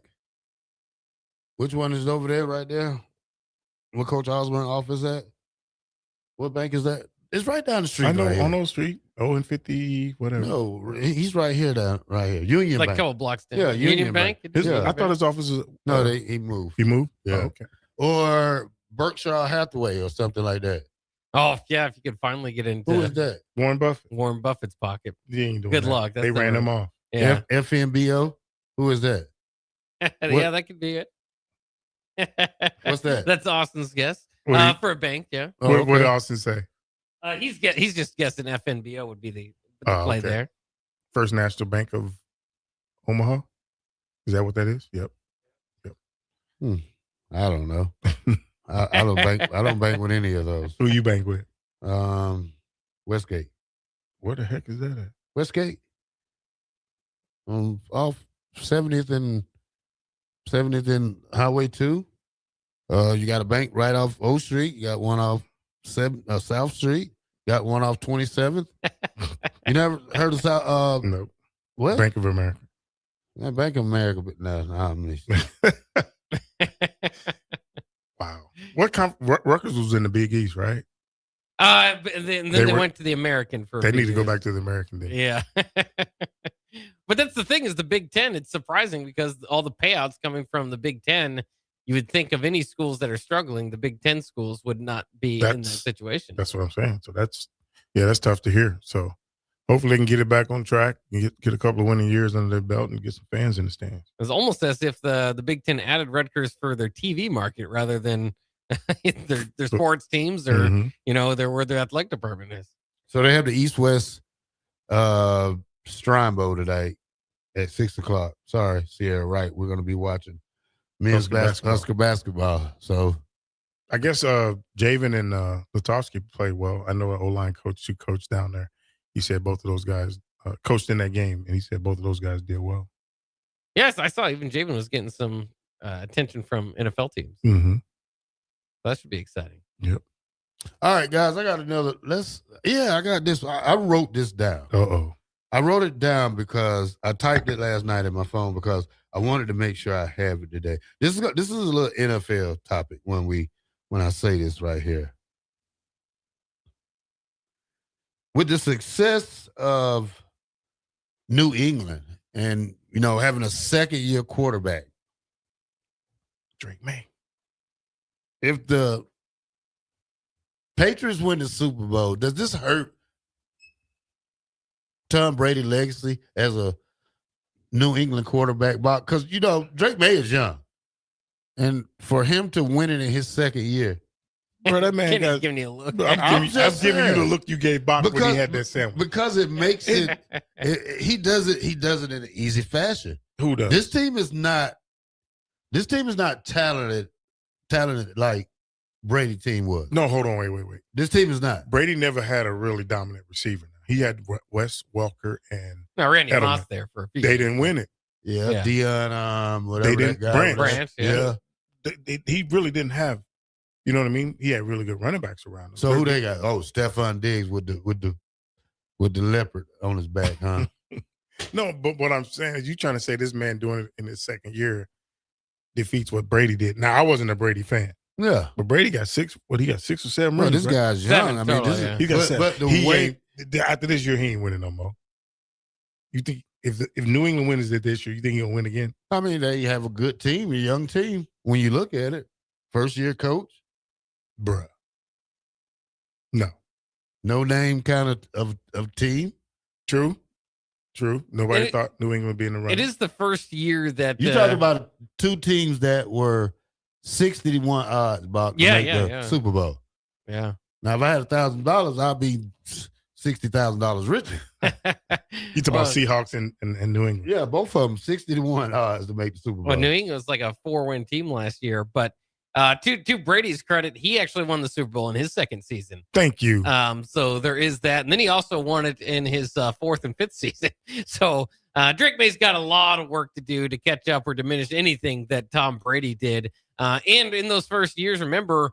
Which one is over there right there? What Coach Osborne's office at? What bank is that? It's right down the street. I know, right on those street. 0 whatever. No, he's right here, right here. Union like Bank. a couple blocks down. Yeah, Union Bank. I thought his office was. No, he moved. He moved? Yeah. Oh, okay. Or Berkshire Hathaway or something like that. Oh, yeah, if you could finally get into Who is that? Warren Buffett. Warren Buffett's pocket. He ain't doing Good that. luck. That's They not ran right. him off. Yeah. FNBO? Who is that? Yeah, that could be it. What's that? That's Austin's guess. What do you- For a bank, yeah. What did Austin say? He's just guessing FNBO would be the play okay. there. First National Bank of Omaha. Is that what that is? Yep. I don't know. I don't bank. I don't bank with any of those. Who you bank with? Westgate. Where the heck is that at? Westgate. Off 70th and Highway 2. You got a bank right off O Street. You got one off South Street. Got one off 27th. You never heard of South? Nope. What? Bank of America. Yeah, Bank of America, but no. Wow. Rutgers was in the Big East, right? But then they went to the American for. They need to go years. back to the American. Then. Yeah. But that's the thing is the Big Ten. It's surprising because all the payouts coming from the Big Ten, you would think of any schools that are struggling, the Big Ten schools would not be in that situation. That's what I'm saying. So that's tough to hear. So hopefully they can get it back on track and get a couple of winning years under their belt and get some fans in the stands. It's almost as if the Big Ten added Rutgers for their TV market rather than their sports teams or where their athletic department is. So they have the East-West Shrine Bowl today at 6:00. Sorry, Sierra. Right, we're going to be watching men's Husker basketball. So I guess Javen and Lutovsky played well. I know an O-line coach who coached down there. He said both of those guys coached in that game, and he said both of those guys did well. Yes, I saw even Javen was getting some attention from NFL teams. Mm-hmm. That should be exciting. Yep. All right, guys, I got another. I got this. I wrote this down. Uh-oh. I wrote it down because I typed it last night in my phone because I wanted to make sure I have it today. This is a little NFL topic when I say this right here. With the success of New England and having a second-year quarterback, Drake May. If the Patriots win the Super Bowl, does this hurt Tom Brady's legacy as a New England quarterback? Because, Drake May is young. And for him to win it in his second year. Bro, that man got giving you a look. I'm giving you the look you gave Bock when he had that sandwich. Because it makes it, he does it in an easy fashion. Who does? This team is not talented like Brady team was. No, hold on, wait. This team is not. Brady never had a really dominant receiver. He had Wes Welker and Randy Edelman. Moss there for a few They years. didn't win it. Yeah. Dion, whatever. They didn't. That guy Branch, was. Yeah. He really didn't have. You know what I mean? He had really good running backs around him. So who they got? Oh, Stephon Diggs with the leopard on his back, huh? No, but what I'm saying is you trying to say this man doing it in his second year defeats what Brady did. Now, I wasn't a Brady fan. Yeah. But Brady got six or 7 Well, rings. this right? guy's young. Seven total, yeah. He got seven. But the He way ain't- after this year, he ain't winning no more. You think if New England wins it this year, you think he'll win again? I mean, they have a good team, a young team. When you look at it, first year coach, Bruh. No. no name kind of team. True. Nobody It- thought New England would be in the run. It is the first year that You talking about two teams that were 60-1 odds about to make the Super Bowl. Yeah. Now, if I had $1,000, I'd be $60,000 richer. You talk about Seahawks and New England. Yeah, both of them 60-1 odds to make the Super Bowl. Well, New England was like a 4-win team last year, but to Brady's credit, he actually won the Super Bowl in his second season. Thank you. So there is that, and then he also won it in his fourth and fifth season. So Drake May's got a lot of work to do to catch up or diminish anything that Tom Brady did. And in those first years, remember,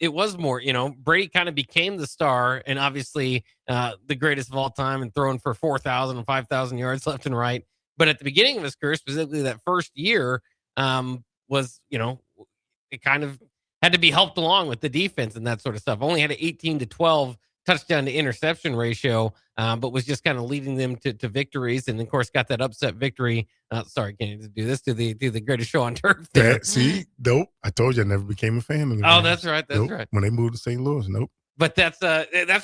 it was more, Brady kind of became the star and obviously the greatest of all time and throwing for 4,000 and 5,000 yards left and right. But at the beginning of his career, specifically that first year, was, it kind of had to be helped along with the defense and that sort of stuff. Only had an 18-12 touchdown to interception ratio, but was just kind of leading them to victories. And of course, got that upset victory. Sorry, can't even do this to the greatest show on turf. See, nope. I told you I never became a fan of them. Oh, that's right. That's right. When they moved to St. Louis, nope. But that's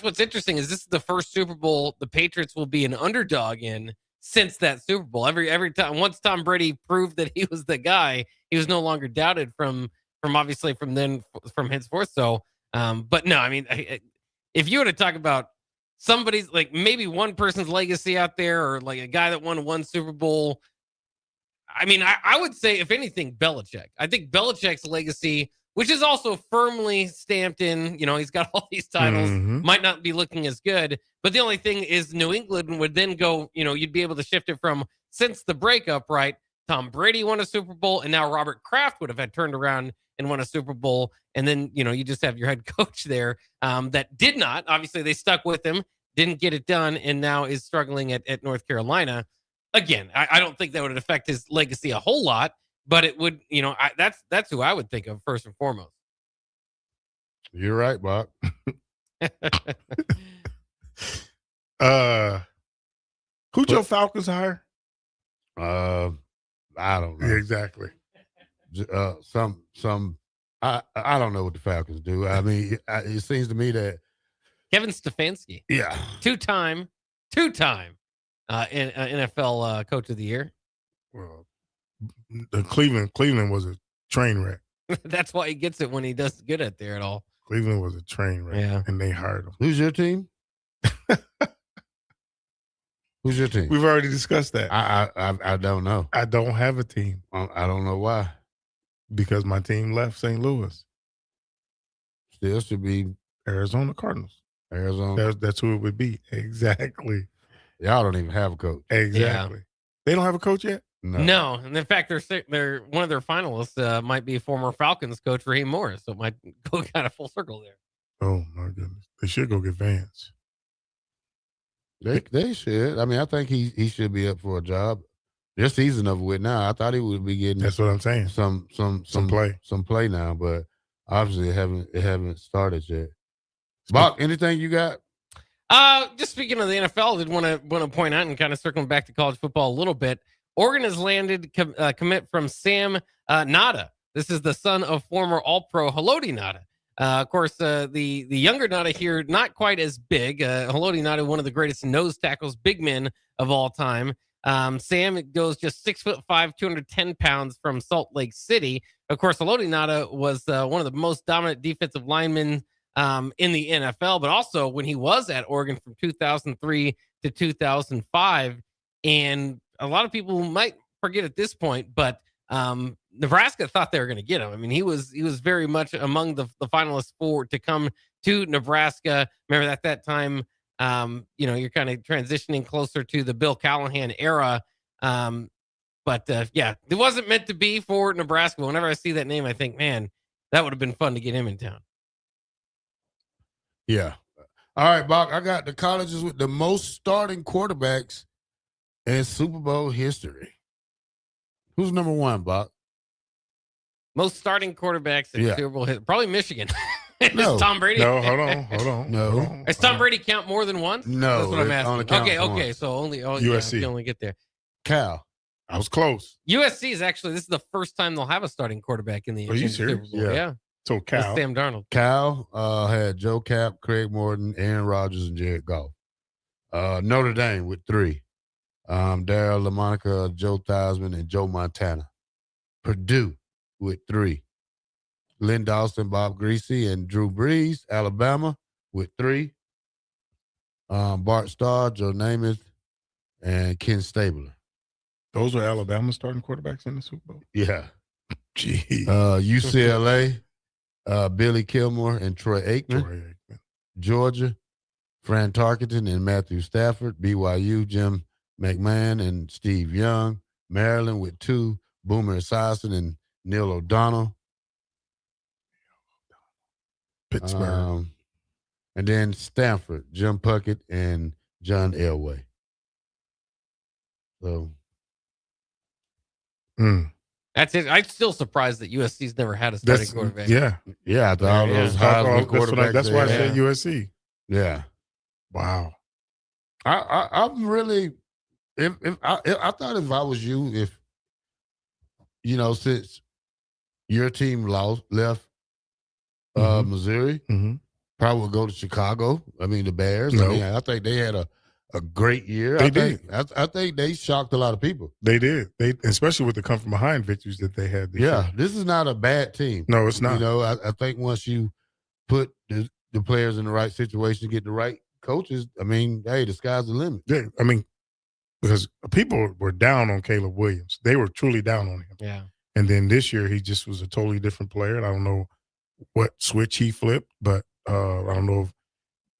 what's interesting is this is the first Super Bowl the Patriots will be an underdog in since that Super Bowl. Every time once Tom Brady proved that he was the guy, he was no longer doubted from obviously from henceforth. So, but no, I mean, if you were to talk about somebody's like maybe one person's legacy out there, or like a guy that won one Super Bowl, I mean, I would say if anything, Belichick. I think Belichick's legacy, which is also firmly stamped in, he's got all these titles, might not be looking as good. But the only thing is New England would then go, you'd be able to shift it from since the breakup, right? Tom Brady won a Super Bowl, and now Robert Kraft would have had turned around and won a Super Bowl. And then, you just have your head coach there that did not. Obviously, they stuck with him, didn't get it done, and now is struggling at North Carolina. Again, I don't think that would affect his legacy a whole lot. But it would, that's who I would think of first and foremost. You're right, Bock. Who'd your Falcons hire? I don't know. Yeah, exactly. I don't know what the Falcons do. I mean, it seems to me that Kevin Stefanski, two-time NFL Coach of the Year. Well, the Cleveland was a train wreck. That's why he gets it when he does good at there at all. Cleveland was a train wreck, and they hired him. Who's your team? Who's your team? We've already discussed that. I don't know. I don't have a team. I don't know why. Because my team left St. Louis. Still should be Arizona Cardinals. Arizona. That's who it would be. Exactly. Y'all don't even have a coach. Exactly. Yeah. They don't have a coach yet? No. And in fact, they're one of their finalists might be former Falcons coach Raheem Morris. So it might go kind of full circle there. Oh my goodness. They should go get Vance. They should. I mean, I think he should be up for a job. Their season over with now. I thought he would be getting. That's what I'm saying. Some play now, but obviously it haven't started yet. Bock, anything you got? Just speaking of the NFL, I did want to point out and kind of circling back to college football a little bit. Oregon has landed commit from Sam Nada. This is the son of former All-Pro Haloti Nada. Of course, the younger Nada here, not quite as big. Haloti Nada, one of the greatest nose tackles, big men of all time. Sam goes just 6'5", 210 pounds from Salt Lake City. Of course, Haloti Nada was one of the most dominant defensive linemen in the NFL, but also when he was at Oregon from 2003 to 2005. And a lot of people might forget at this point, but Nebraska thought they were going to get him. I mean, he was very much among the finalists to come to Nebraska. Remember at that time, you're kind of transitioning closer to the Bill Callahan era. But it wasn't meant to be for Nebraska. Whenever I see that name, I think, man, that would have been fun to get him in town. Yeah. All right, Bock, I got the colleges with the most starting quarterbacks in Super Bowl history. Who's number one, Bock? Most starting quarterbacks in Super Bowl history. Probably Michigan. No. Is Tom Brady? No, hold on. No. Does Tom Brady count more than one? No. That's what I'm asking. Okay. One. So only USC. you only get there. Cal. I was close. USC is actually, this is the first time they'll have a starting quarterback in the Are you Super serious? Bowl. Yeah. So Cal. That's Sam Darnold. Cal had Joe Cap, Craig Morton, Aaron Rodgers, and Jared Goff. Notre Dame with 3. Darryl LaMonica, Joe Theismann, and Joe Montana. Purdue with 3. Lynn Dawson, Bob Greasy, and Drew Brees. Alabama with 3. Bart Starr, Joe Namath, and Ken Stabler. Those are Alabama starting quarterbacks in the Super Bowl? Yeah. Gee. UCLA, Billy Kilmore and Troy Aikman. Georgia, Fran Tarkenton and Matthew Stafford. BYU, Jim McMahon and Steve Young. Maryland with 2, Boomer Esiason and Neil O'Donnell. Pittsburgh. And then Stanford, Jim Puckett and John Elway. So. That's it. I'm still surprised that USC's never had a starting quarterback. Yeah. Yeah. All those Heisman quarterbacks. That's why I said USC. Yeah. Wow. I'm really, I thought if I was you, since your team left Missouri, Probably will go to Chicago. I mean, the Bears. No. I mean, I think they had a great year. They did. I think they shocked a lot of people. They did. They, especially with the come from behind victories that they had this year. This is not a bad team. No, it's not. You know, I think once you put the players in the right situation, get the right coaches, I mean, hey, the sky's the limit. Yeah, I mean, because people were down on Caleb Williams. They were truly down on him. Yeah. And then this year, he just was a totally different player. And I don't know what switch he flipped, but I don't know if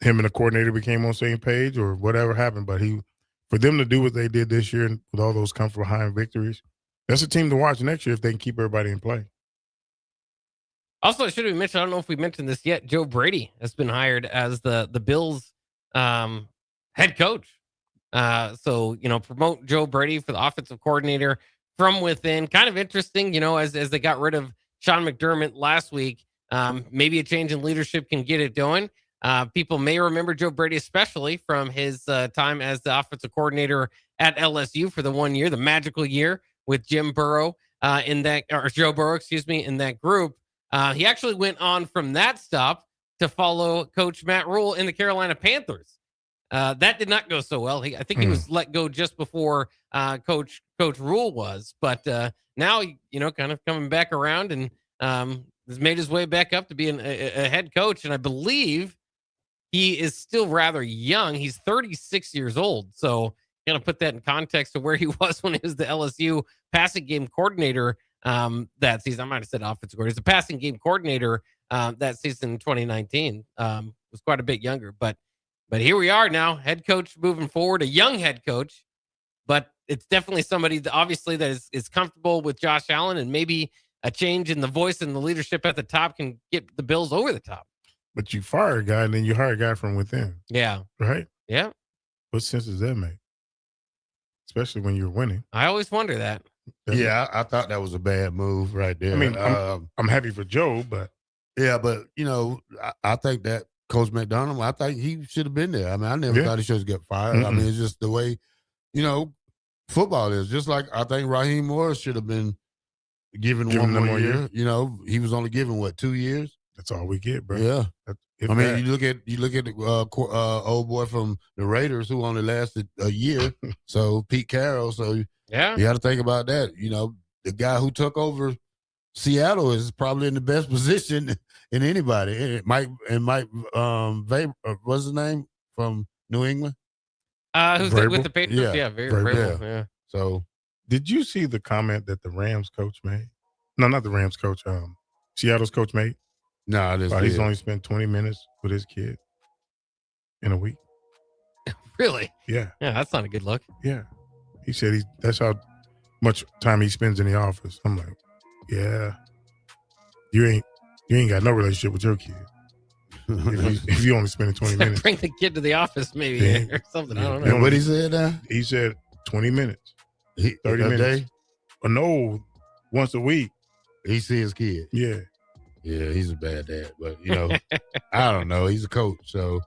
him and the coordinator became on the same page or whatever happened. But for them to do what they did this year with all those come from behind victories, that's a team to watch next year if they can keep everybody in play. Also, should we mention, I don't know if we mentioned this yet, Joe Brady has been hired as the Bills head coach. So, promote Joe Brady for the offensive coordinator from within. Kind of interesting, as they got rid of Sean McDermott last week. Maybe a change in leadership can get it going. People may remember Joe Brady, especially from his time as the offensive coordinator at LSU for the 1 year, the magical year with Joe Burrow, in that group. He actually went on from that stop to follow Coach Matt Rule in the Carolina Panthers. That did not go so well. I think he was let go just before Coach Rule was, but now kind of coming back around and has made his way back up to being a head coach. And I believe he is still rather young. He's 36 years old. So kind of put that in context of where he was when he was the LSU passing game coordinator that season. I might have said offensive coordinator. He's a passing game coordinator that season in 2019. Was quite a bit younger, but here we are now, head coach moving forward, a young head coach, but it's definitely somebody that obviously that is comfortable with Josh Allen, and maybe a change in the voice and the leadership at the top can get the Bills over the top. But you fire a guy and then you hire a guy from within. Yeah. Right? Yeah. What sense does that make? Especially when you're winning. I always wonder that. Yeah, I thought that was a bad move right there. I mean, I'm happy for Joe, but. Yeah, but, I think that Coach McDonald, I think he should have been there. I mean, I never thought he should have got fired. I mean, it's just the way, football is. Just like I think Raheem Morris should have been given one more year. He was only given, 2 years? That's all we get, bro. Yeah. I mean, you look at the old boy from the Raiders who only lasted a year. So Pete Carroll. So yeah, you got to think about that. The guy who took over Seattle is probably in the best position in anybody. Mike Vrabel, what's his name from New England? Who's with the Patriots? Yeah, Vrabel. Yeah. So, did you see the comment that the Rams coach made? No, not the Rams coach. Seattle's coach made. No, he's only spent 20 minutes with his kid in a week. Really? Yeah. Yeah, that's not a good look. Yeah. He said that's how much time he spends in the office. I'm like, yeah. You ain't got no relationship with your kid. if you only spending 20 minutes. Bring the kid to the office maybe or something. I don't know. And what he said now? He said 20 minutes. 30 a minutes. Day? No, once a week. He see his kid. Yeah. Yeah, he's a bad dad. But, I don't know. He's a coach. So,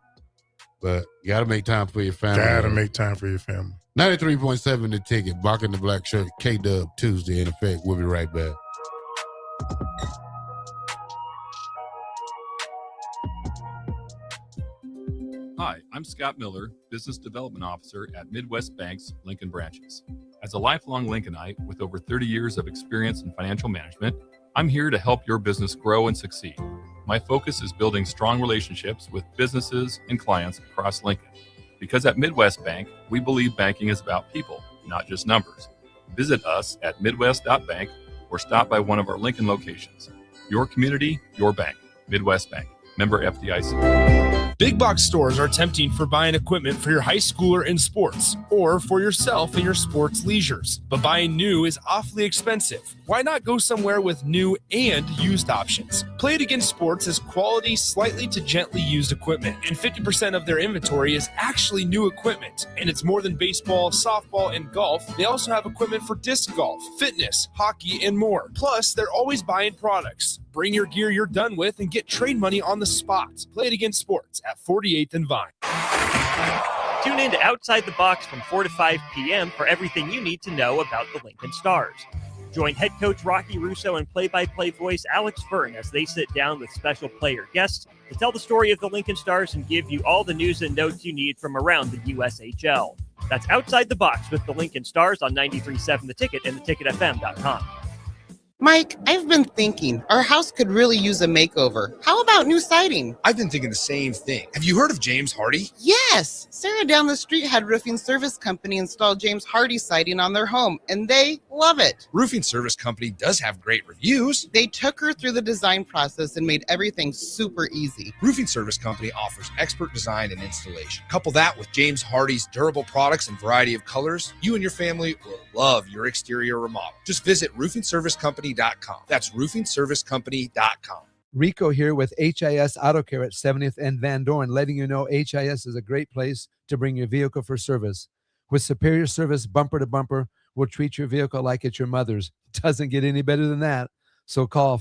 but you got to make time for your family. Got to make time for your family. 93.7 The Ticket. Bock in the Black Shirt. KDub Tuesday in effect. We'll be right back. Hi, I'm Scott Miller, Business Development Officer at Midwest Bank's Lincoln branches. As a lifelong Lincolnite with over 30 years of experience in financial management, I'm here to help your business grow and succeed. My focus is building strong relationships with businesses and clients across Lincoln. Because at Midwest Bank, we believe banking is about people, not just numbers. Visit us at midwest.bank or stop by one of our Lincoln locations. Your community, your bank. Midwest Bank. Member FDIC. Big box stores are tempting for buying equipment for your high schooler in sports or for yourself in your sports leisures. But buying new is awfully expensive. Why not go somewhere with new and used options? Play It Against Sports is quality, slightly to gently used equipment, and 50% of their inventory is actually new equipment. And it's more than baseball, softball, and golf. They also have equipment for disc golf, fitness, hockey, and more. Plus, they're always buying products. Bring your gear you're done with and get trade money on the spot. Play It Against Sports at 48th and Vine. Tune in to Outside the Box from 4 to 5 p.m. for everything you need to know about the Lincoln Stars. Join head coach Rocky Russo and play-by-play voice Alex Fern as they sit down with special player guests to tell the story of the Lincoln Stars and give you all the news and notes you need from around the USHL. That's Outside the Box with the Lincoln Stars on 93.7 The Ticket and theticketfm.com. Mike, I've been thinking our house could really use a makeover. How about new siding? I've been thinking the same thing. Have you heard of James Hardy? Yes! Sarah down the street had Roofing Service Company install James Hardy siding on their home, and they love it. Roofing Service Company does have great reviews. They took her through the design process and made everything super easy. Roofing Service Company offers expert design and installation. Couple that with James Hardy's durable products and variety of colors, you and your family will love your exterior remodel. Just visit roofingservicecompany.com. That's roofingservicecompany.com. Rico here with HIS Auto Care at 70th and Van Dorn, letting you know HIS is a great place to bring your vehicle for service. With superior service bumper to bumper, we'll treat your vehicle like it's your mother's. Doesn't get any better than that. So call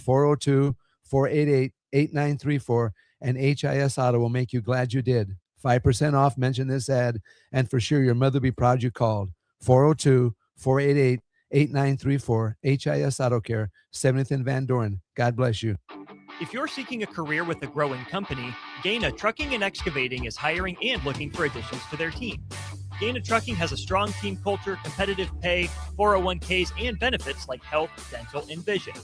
402-488-8934 and HIS Auto will make you glad you did. 5% off, mention this ad, and for sure your mother will be proud you called. 402-488-8934, HIS Auto Care, 70th and Van Dorn. God bless you. If you're seeking a career with a growing company, Gaina Trucking and Excavating is hiring and looking for additions to their team. Gaina Trucking has a strong team culture, competitive pay, 401ks, and benefits like health, dental, and vision.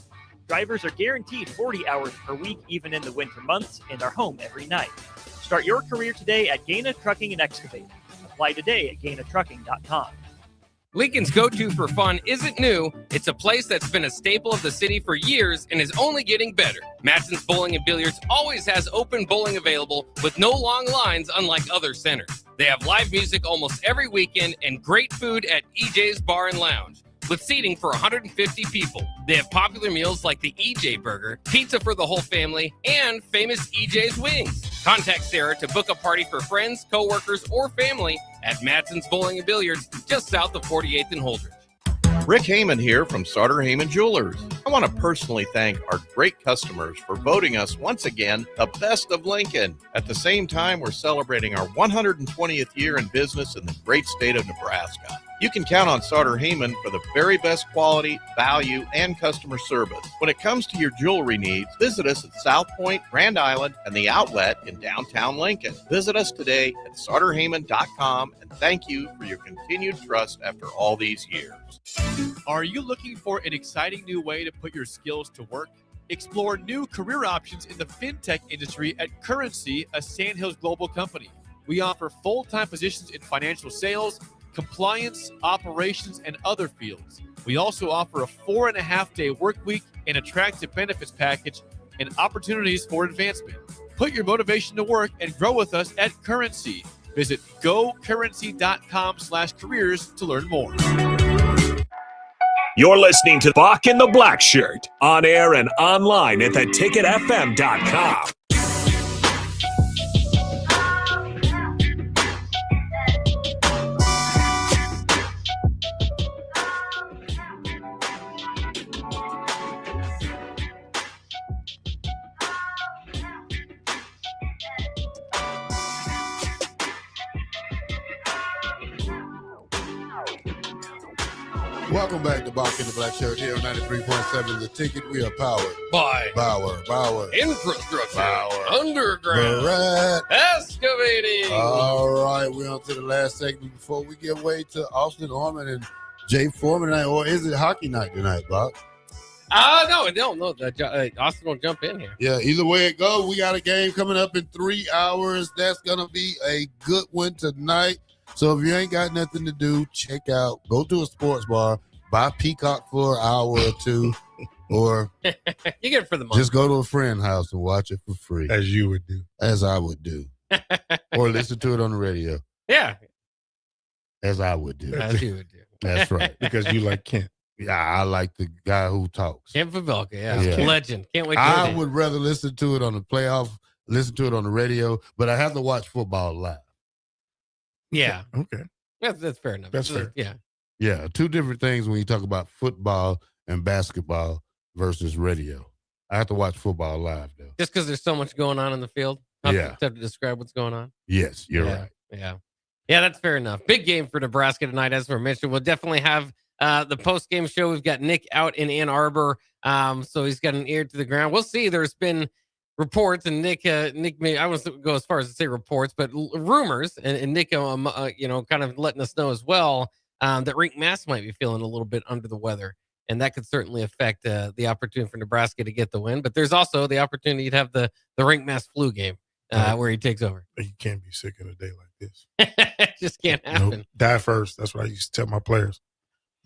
Drivers are guaranteed 40 hours per week, even in the winter months, and are home every night. Start your career today at Gaina Trucking and Excavating. Apply today at gainatrucking.com. Lincoln's go-to for fun isn't new. It's a place that's been a staple of the city for years and is only getting better. Matson's Bowling and Billiards always has open bowling available with no long lines unlike other centers. They have live music almost every weekend and great food at EJ's Bar and Lounge with seating for 150 people. They have popular meals like the EJ Burger, pizza for the whole family, and famous EJ's Wings. Contact Sarah to book a party for friends, coworkers, or family at Matson's Bowling and Billiards just south of 48th and Holdridge. Rick Heyman here from Sauter Heyman Jewelers. I want to personally thank our great customers for voting us once again the best of Lincoln. At the same time, we're celebrating our 120th year in business in the great state of Nebraska. You can count on Sauter Heyman for the very best quality, value, and customer service. When it comes to your jewelry needs, visit us at South Point, Grand Island, and the Outlet in downtown Lincoln. Visit us today at sauterheyman.com, and thank you for your continued trust after all these years. Are you looking for an exciting new way to put your skills to work? Explore new career options in the fintech industry at Currency, a Sandhills global company. We offer full-time positions in financial sales, compliance, operations, and other fields. We also offer a 4.5-day work week, an attractive benefits package, and opportunities for advancement. Put your motivation to work and grow with us at Currency. Visit gocurrency.com/careers to learn more. You're listening to Bock in the Blackshirt, on air and online at theticketfm.com. Welcome back to Bock in the Blackshirt here on 93.7 The Ticket. We are powered by Bauer, Infrastructure, Bauer, Underground, Barrett, Excavating. All right, we're on to the last segment before we give way to Austin Orman and Jay Foreman tonight. Or is it hockey night tonight, Bob? No. Austin will jump in here. Yeah, either way it goes, we got a game coming up in 3 hours. That's going to be a good one tonight. So if you ain't got nothing to do, go to a sports bar, buy Peacock for an hour or two, or you get it for the month. Just go to a friend's house and watch it for free. As you would do. As I would do. Or listen to it on the radio. Yeah. As I would do. As you would do. That's right. Because you like Kent. Yeah, I like the guy who talks. Kent Pavelka, yeah. Legend. Can't wait to I would rather listen to it on the playoff, listen to it on the radio, but I have to watch football live. Yeah. Okay. That's fair enough. That's fair. Yeah. Yeah. Two different things when you talk about football and basketball versus radio. I have to watch football live, though. Just because there's so much going on in the field? Tough to describe what's going on? Yes, you're right. Yeah. Yeah, that's fair enough. Big game for Nebraska tonight, as we mentioned. We'll definitely have the post-game show. We've got Nick out in Ann Arbor, so he's got an ear to the ground. We'll see. There's been reports, and Nick may, I won't go as far as to say reports, but rumors, and Nick, kind of letting us know as well that Rink Mass might be feeling a little bit under the weather, and that could certainly affect the opportunity for Nebraska to get the win. But there's also the opportunity to have the Rink Mass flu game where he takes over. You can't be sick in a day like this. It just can't happen. Nope. Die first. That's what I used to tell my players.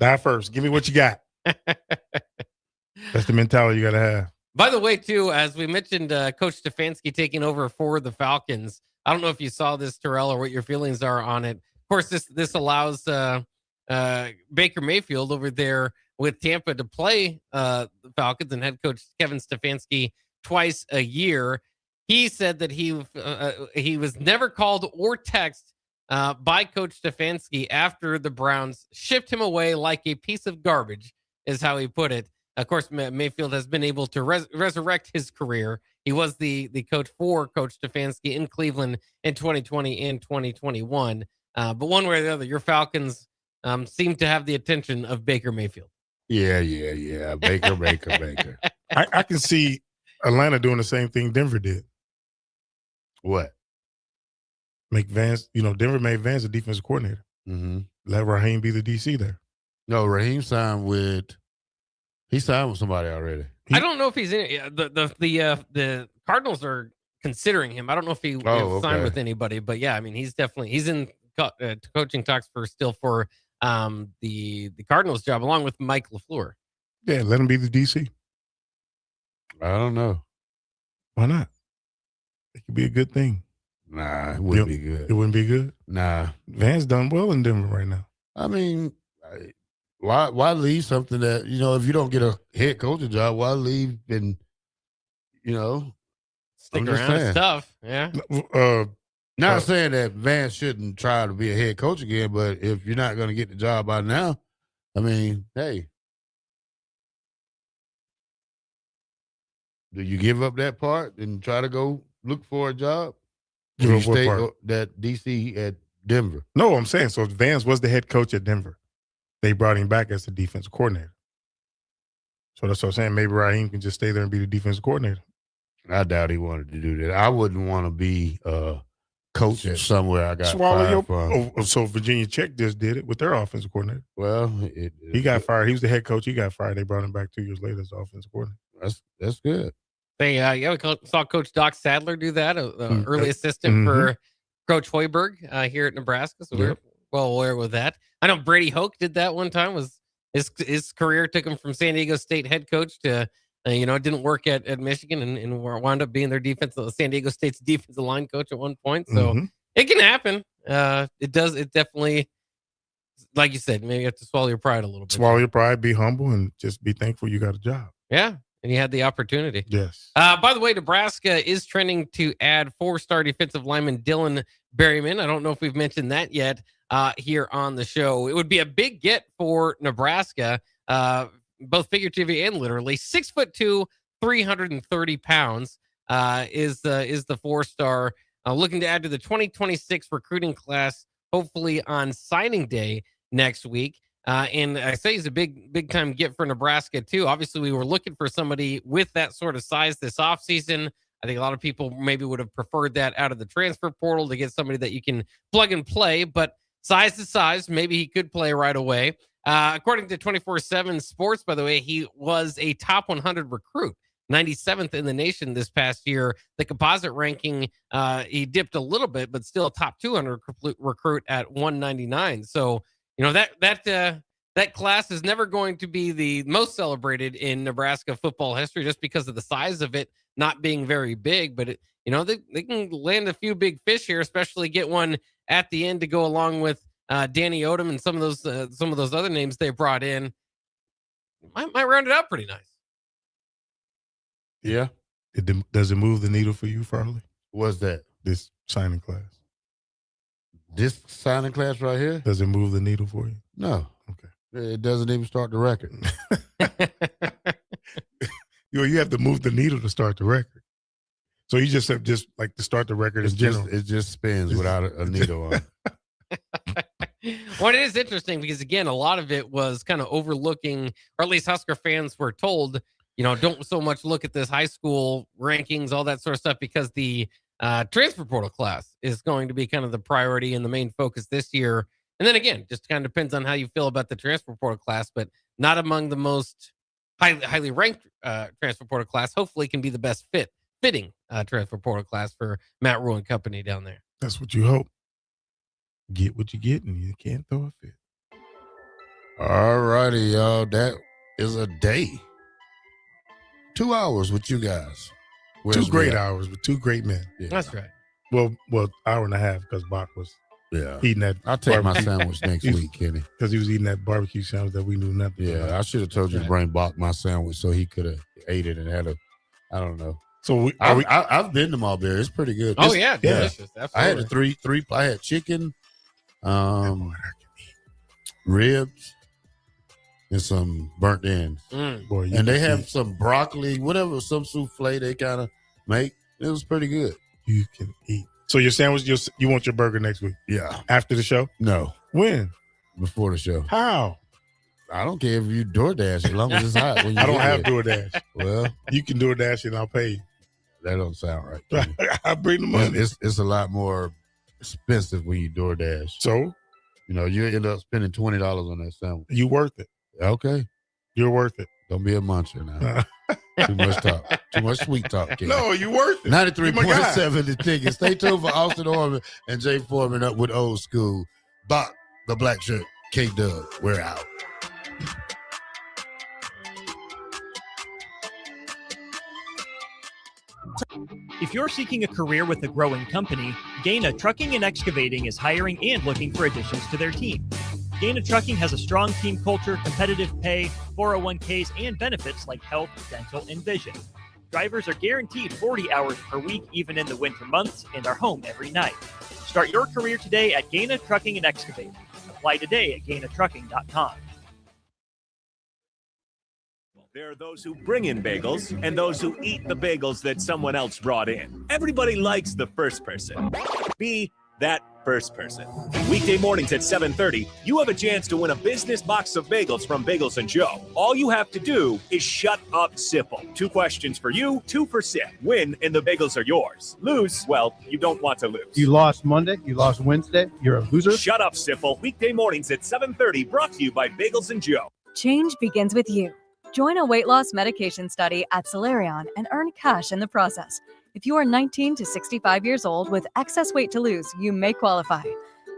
Die first. Give me what you got. That's the mentality you got to have. By the way, too, as we mentioned, Coach Stefanski taking over for the Falcons. I don't know if you saw this, Terrell, or what your feelings are on it. Of course, this allows Baker Mayfield over there with Tampa to play the Falcons and head coach Kevin Stefanski twice a year. He said that he was never called or texted by Coach Stefanski after the Browns shipped him away like a piece of garbage, is how he put it. Of course, Mayfield has been able to resurrect his career. He was the coach for Coach Stefanski in Cleveland in 2020 and 2021. But one way or the other, your Falcons seem to have the attention of Baker Mayfield. Yeah. Baker. I can see Atlanta doing the same thing Denver did. What? Make Vance, Denver made Vance a defensive coordinator. Mm-hmm. Let Raheem be the DC there. No, Raheem signed with somebody already. I don't know if he's in the Cardinals are considering him. I don't know if he signed with anybody, but yeah, I mean, he's in coaching talks for the Cardinals job along with Mike LaFleur. Yeah, let him be the DC. I don't know. Why not? It could be a good thing. Nah, it wouldn't be good. It wouldn't be good? Nah. Vance done well in Denver right now. I mean, why leave something that, if you don't get a head coaching job, why leave and, stick around? It's tough. Yeah. Not saying that Vance shouldn't try to be a head coach again, but if you're not going to get the job by now, I mean, hey. Do you give up that part and try to go look for a job? You stay that DC at Denver. No, I'm saying, so Vance was the head coach at Denver. They brought him back as the defensive coordinator. So that's what I'm saying. Maybe Raheem can just stay there and be the defensive coordinator. I doubt he wanted to do that. I wouldn't want to be coach at somewhere I got fired from. So Virginia Tech just did it with their offensive coordinator. Well, he got fired. He was the head coach. He got fired. They brought him back 2 years later as offensive coordinator. That's good. We saw Coach Doc Sadler do that, early assistant for Coach Hoiberg here at Nebraska. So we're well aware with that. I know Brady Hoke did that one time. Was his career took him from San Diego State head coach to it didn't work at Michigan and wound up being their San Diego State's defensive line coach at one point. So it can happen. It does. It definitely, like you said, maybe you have to swallow your pride a little bit. Swallow your pride, be humble, and just be thankful you got a job. Yeah. And you had the opportunity. Yes. By the way, Nebraska is trending to add 4-star defensive lineman Dylan Berryman. I don't know if we've mentioned that yet here on the show. It would be a big get for Nebraska, both figuratively and literally. 6'2", 330 pounds is the 4-star. Looking to add to the 2026 recruiting class, hopefully on signing day next week. And I say he's a big time get for Nebraska too. Obviously, we were looking for somebody with that sort of size this offseason. I think a lot of people maybe would have preferred that out of the transfer portal to get somebody that you can plug and play, but size to size, maybe he could play right away. According to 24/7 Sports, by the way, he was a top 100 recruit, 97th in the nation this past year. The composite ranking, he dipped a little bit, but still a top 200 recruit at 199. So, that class is never going to be the most celebrated in Nebraska football history just because of the size of it not being very big. But, they can land a few big fish here, especially get one at the end to go along with Danny Odom and some of those other names they brought in. Might round it out pretty nice. Yeah. Does it move the needle for you, Farley? What's that? This signing class. This signing class right here? Does it move the needle for you? No. Okay. It doesn't even start the record. You have to move the needle to start the record. So you just have like to start the record in general. It just spins without a needle on. Well, it is interesting because, again, a lot of it was kind of overlooking, or at least Husker fans were told, don't so much look at this high school rankings, all that sort of stuff, because the transfer portal class is going to be kind of the priority and the main focus this year. And then again, just kind of depends on how you feel about the transfer portal class, but not among the most highly ranked transfer portal class. Hopefully can be the best fitting transfer portal class for Matt Rule and company down there. That's what you hope. Get what you get, and you can't throw a fit. All righty, y'all. That is a day. 2 hours with you guys. Two great hours with two great men. Yeah. That's right. Well, hour and a half because Bock was eating that. I'll take my sandwich next week, Kenny. Because he was eating that barbecue sandwich that we knew nothing about. Yeah, I should have told you to bring Bock my sandwich so he could have ate it and had I don't know. So I've been to Mulberry. It's pretty good. Oh, yeah, delicious. Absolutely. I had three. I had chicken, ribs, and some burnt ends. Boy, and they have some broccoli, whatever, some souffle they kind of make. It was pretty good. You can eat. So your sandwich, you want your burger next week? Yeah. After the show? No. When? Before the show. How? I don't care if you DoorDash as long as it's hot. When you I don't get have there. DoorDash. Well, you can DoorDash and I'll pay you. That don't sound right. I bring the money. It's a lot more expensive when you DoorDash. So? You end up spending $20 on that sandwich. You worth it. Okay. You're worth it. Don't be a muncher now. Too much talk. Too much sweet talk. Kid. No, you worth it. 93.7 the ticket. Stay tuned for Austin Orman and Jay Foreman up with Old School. Bock, the Blackshirt, KDub. We're out. If you're seeking a career with a growing company, Gaina Trucking and Excavating is hiring and looking for additions to their team. Gaina Trucking has a strong team culture, competitive pay, 401ks, and benefits like health, dental, and vision. Drivers are guaranteed 40 hours per week, even in the winter months, and are home every night. Start your career today at Gaina Trucking and Excavating. Apply today at GainaTrucking.com. There are those who bring in bagels and those who eat the bagels that someone else brought in. Everybody likes the first person. Be that first person. Weekday mornings at 7:30, you have a chance to win a business box of bagels from Bagels & Joe. All you have to do is shut up, Sipple. 2 questions for you, 2 for Sip. Win, and the bagels are yours. Lose, well, you don't want to lose. You lost Monday. You lost Wednesday. You're a loser. Shut up, Sipple. Weekday mornings at 7:30, brought to you by Bagels & Joe. Change begins with you. Join a weight loss medication study at Solarion and earn cash in the process. If you are 19 to 65 years old with excess weight to lose, you may qualify.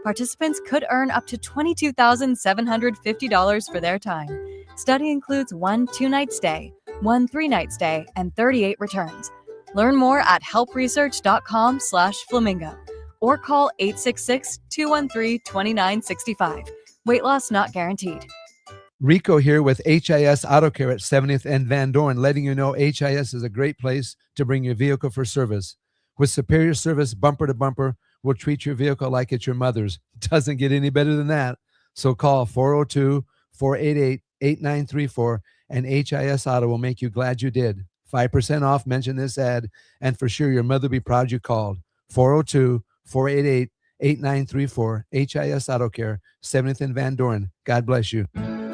Participants could earn up to $22,750 for their time. Study includes 1 2-night stay, 1 3-night stay, and 38 returns. Learn more at helpresearch.com/flamingo or call 866-213-2965. Weight loss not guaranteed. Rico here with HIS Auto Care at 70th and Van Dorn, letting you know HIS is a great place to bring your vehicle for service. With superior service bumper to bumper, we'll treat your vehicle like it's your mother's. Doesn't get any better than that. So call 402-488-8934 and HIS Auto will make you glad you did. 5% off, mention this ad, and for sure your mother will be proud you called. 402-488-8934, HIS Auto Care, 70th and Van Dorn. God bless you.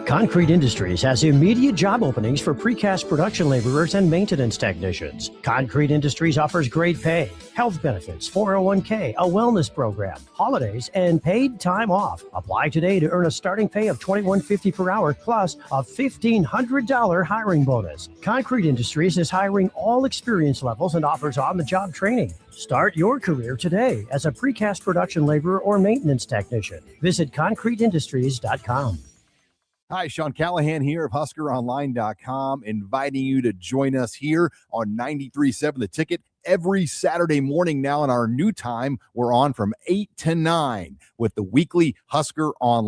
Concrete Industries has immediate job openings for precast production laborers and maintenance technicians. Concrete Industries offers great pay, health benefits, 401k, a wellness program, holidays, and paid time off. Apply today to earn a starting pay of $21.50 per hour plus a $1,500 hiring bonus. Concrete Industries is hiring all experience levels and offers on-the-job training. Start your career today as a precast production laborer or maintenance technician. Visit concreteindustries.com. Hi, Sean Callahan here of HuskerOnline.com, inviting you to join us here on 93.7 The Ticket every Saturday morning now in our new time. We're on from 8 to 9 with the weekly Husker Online.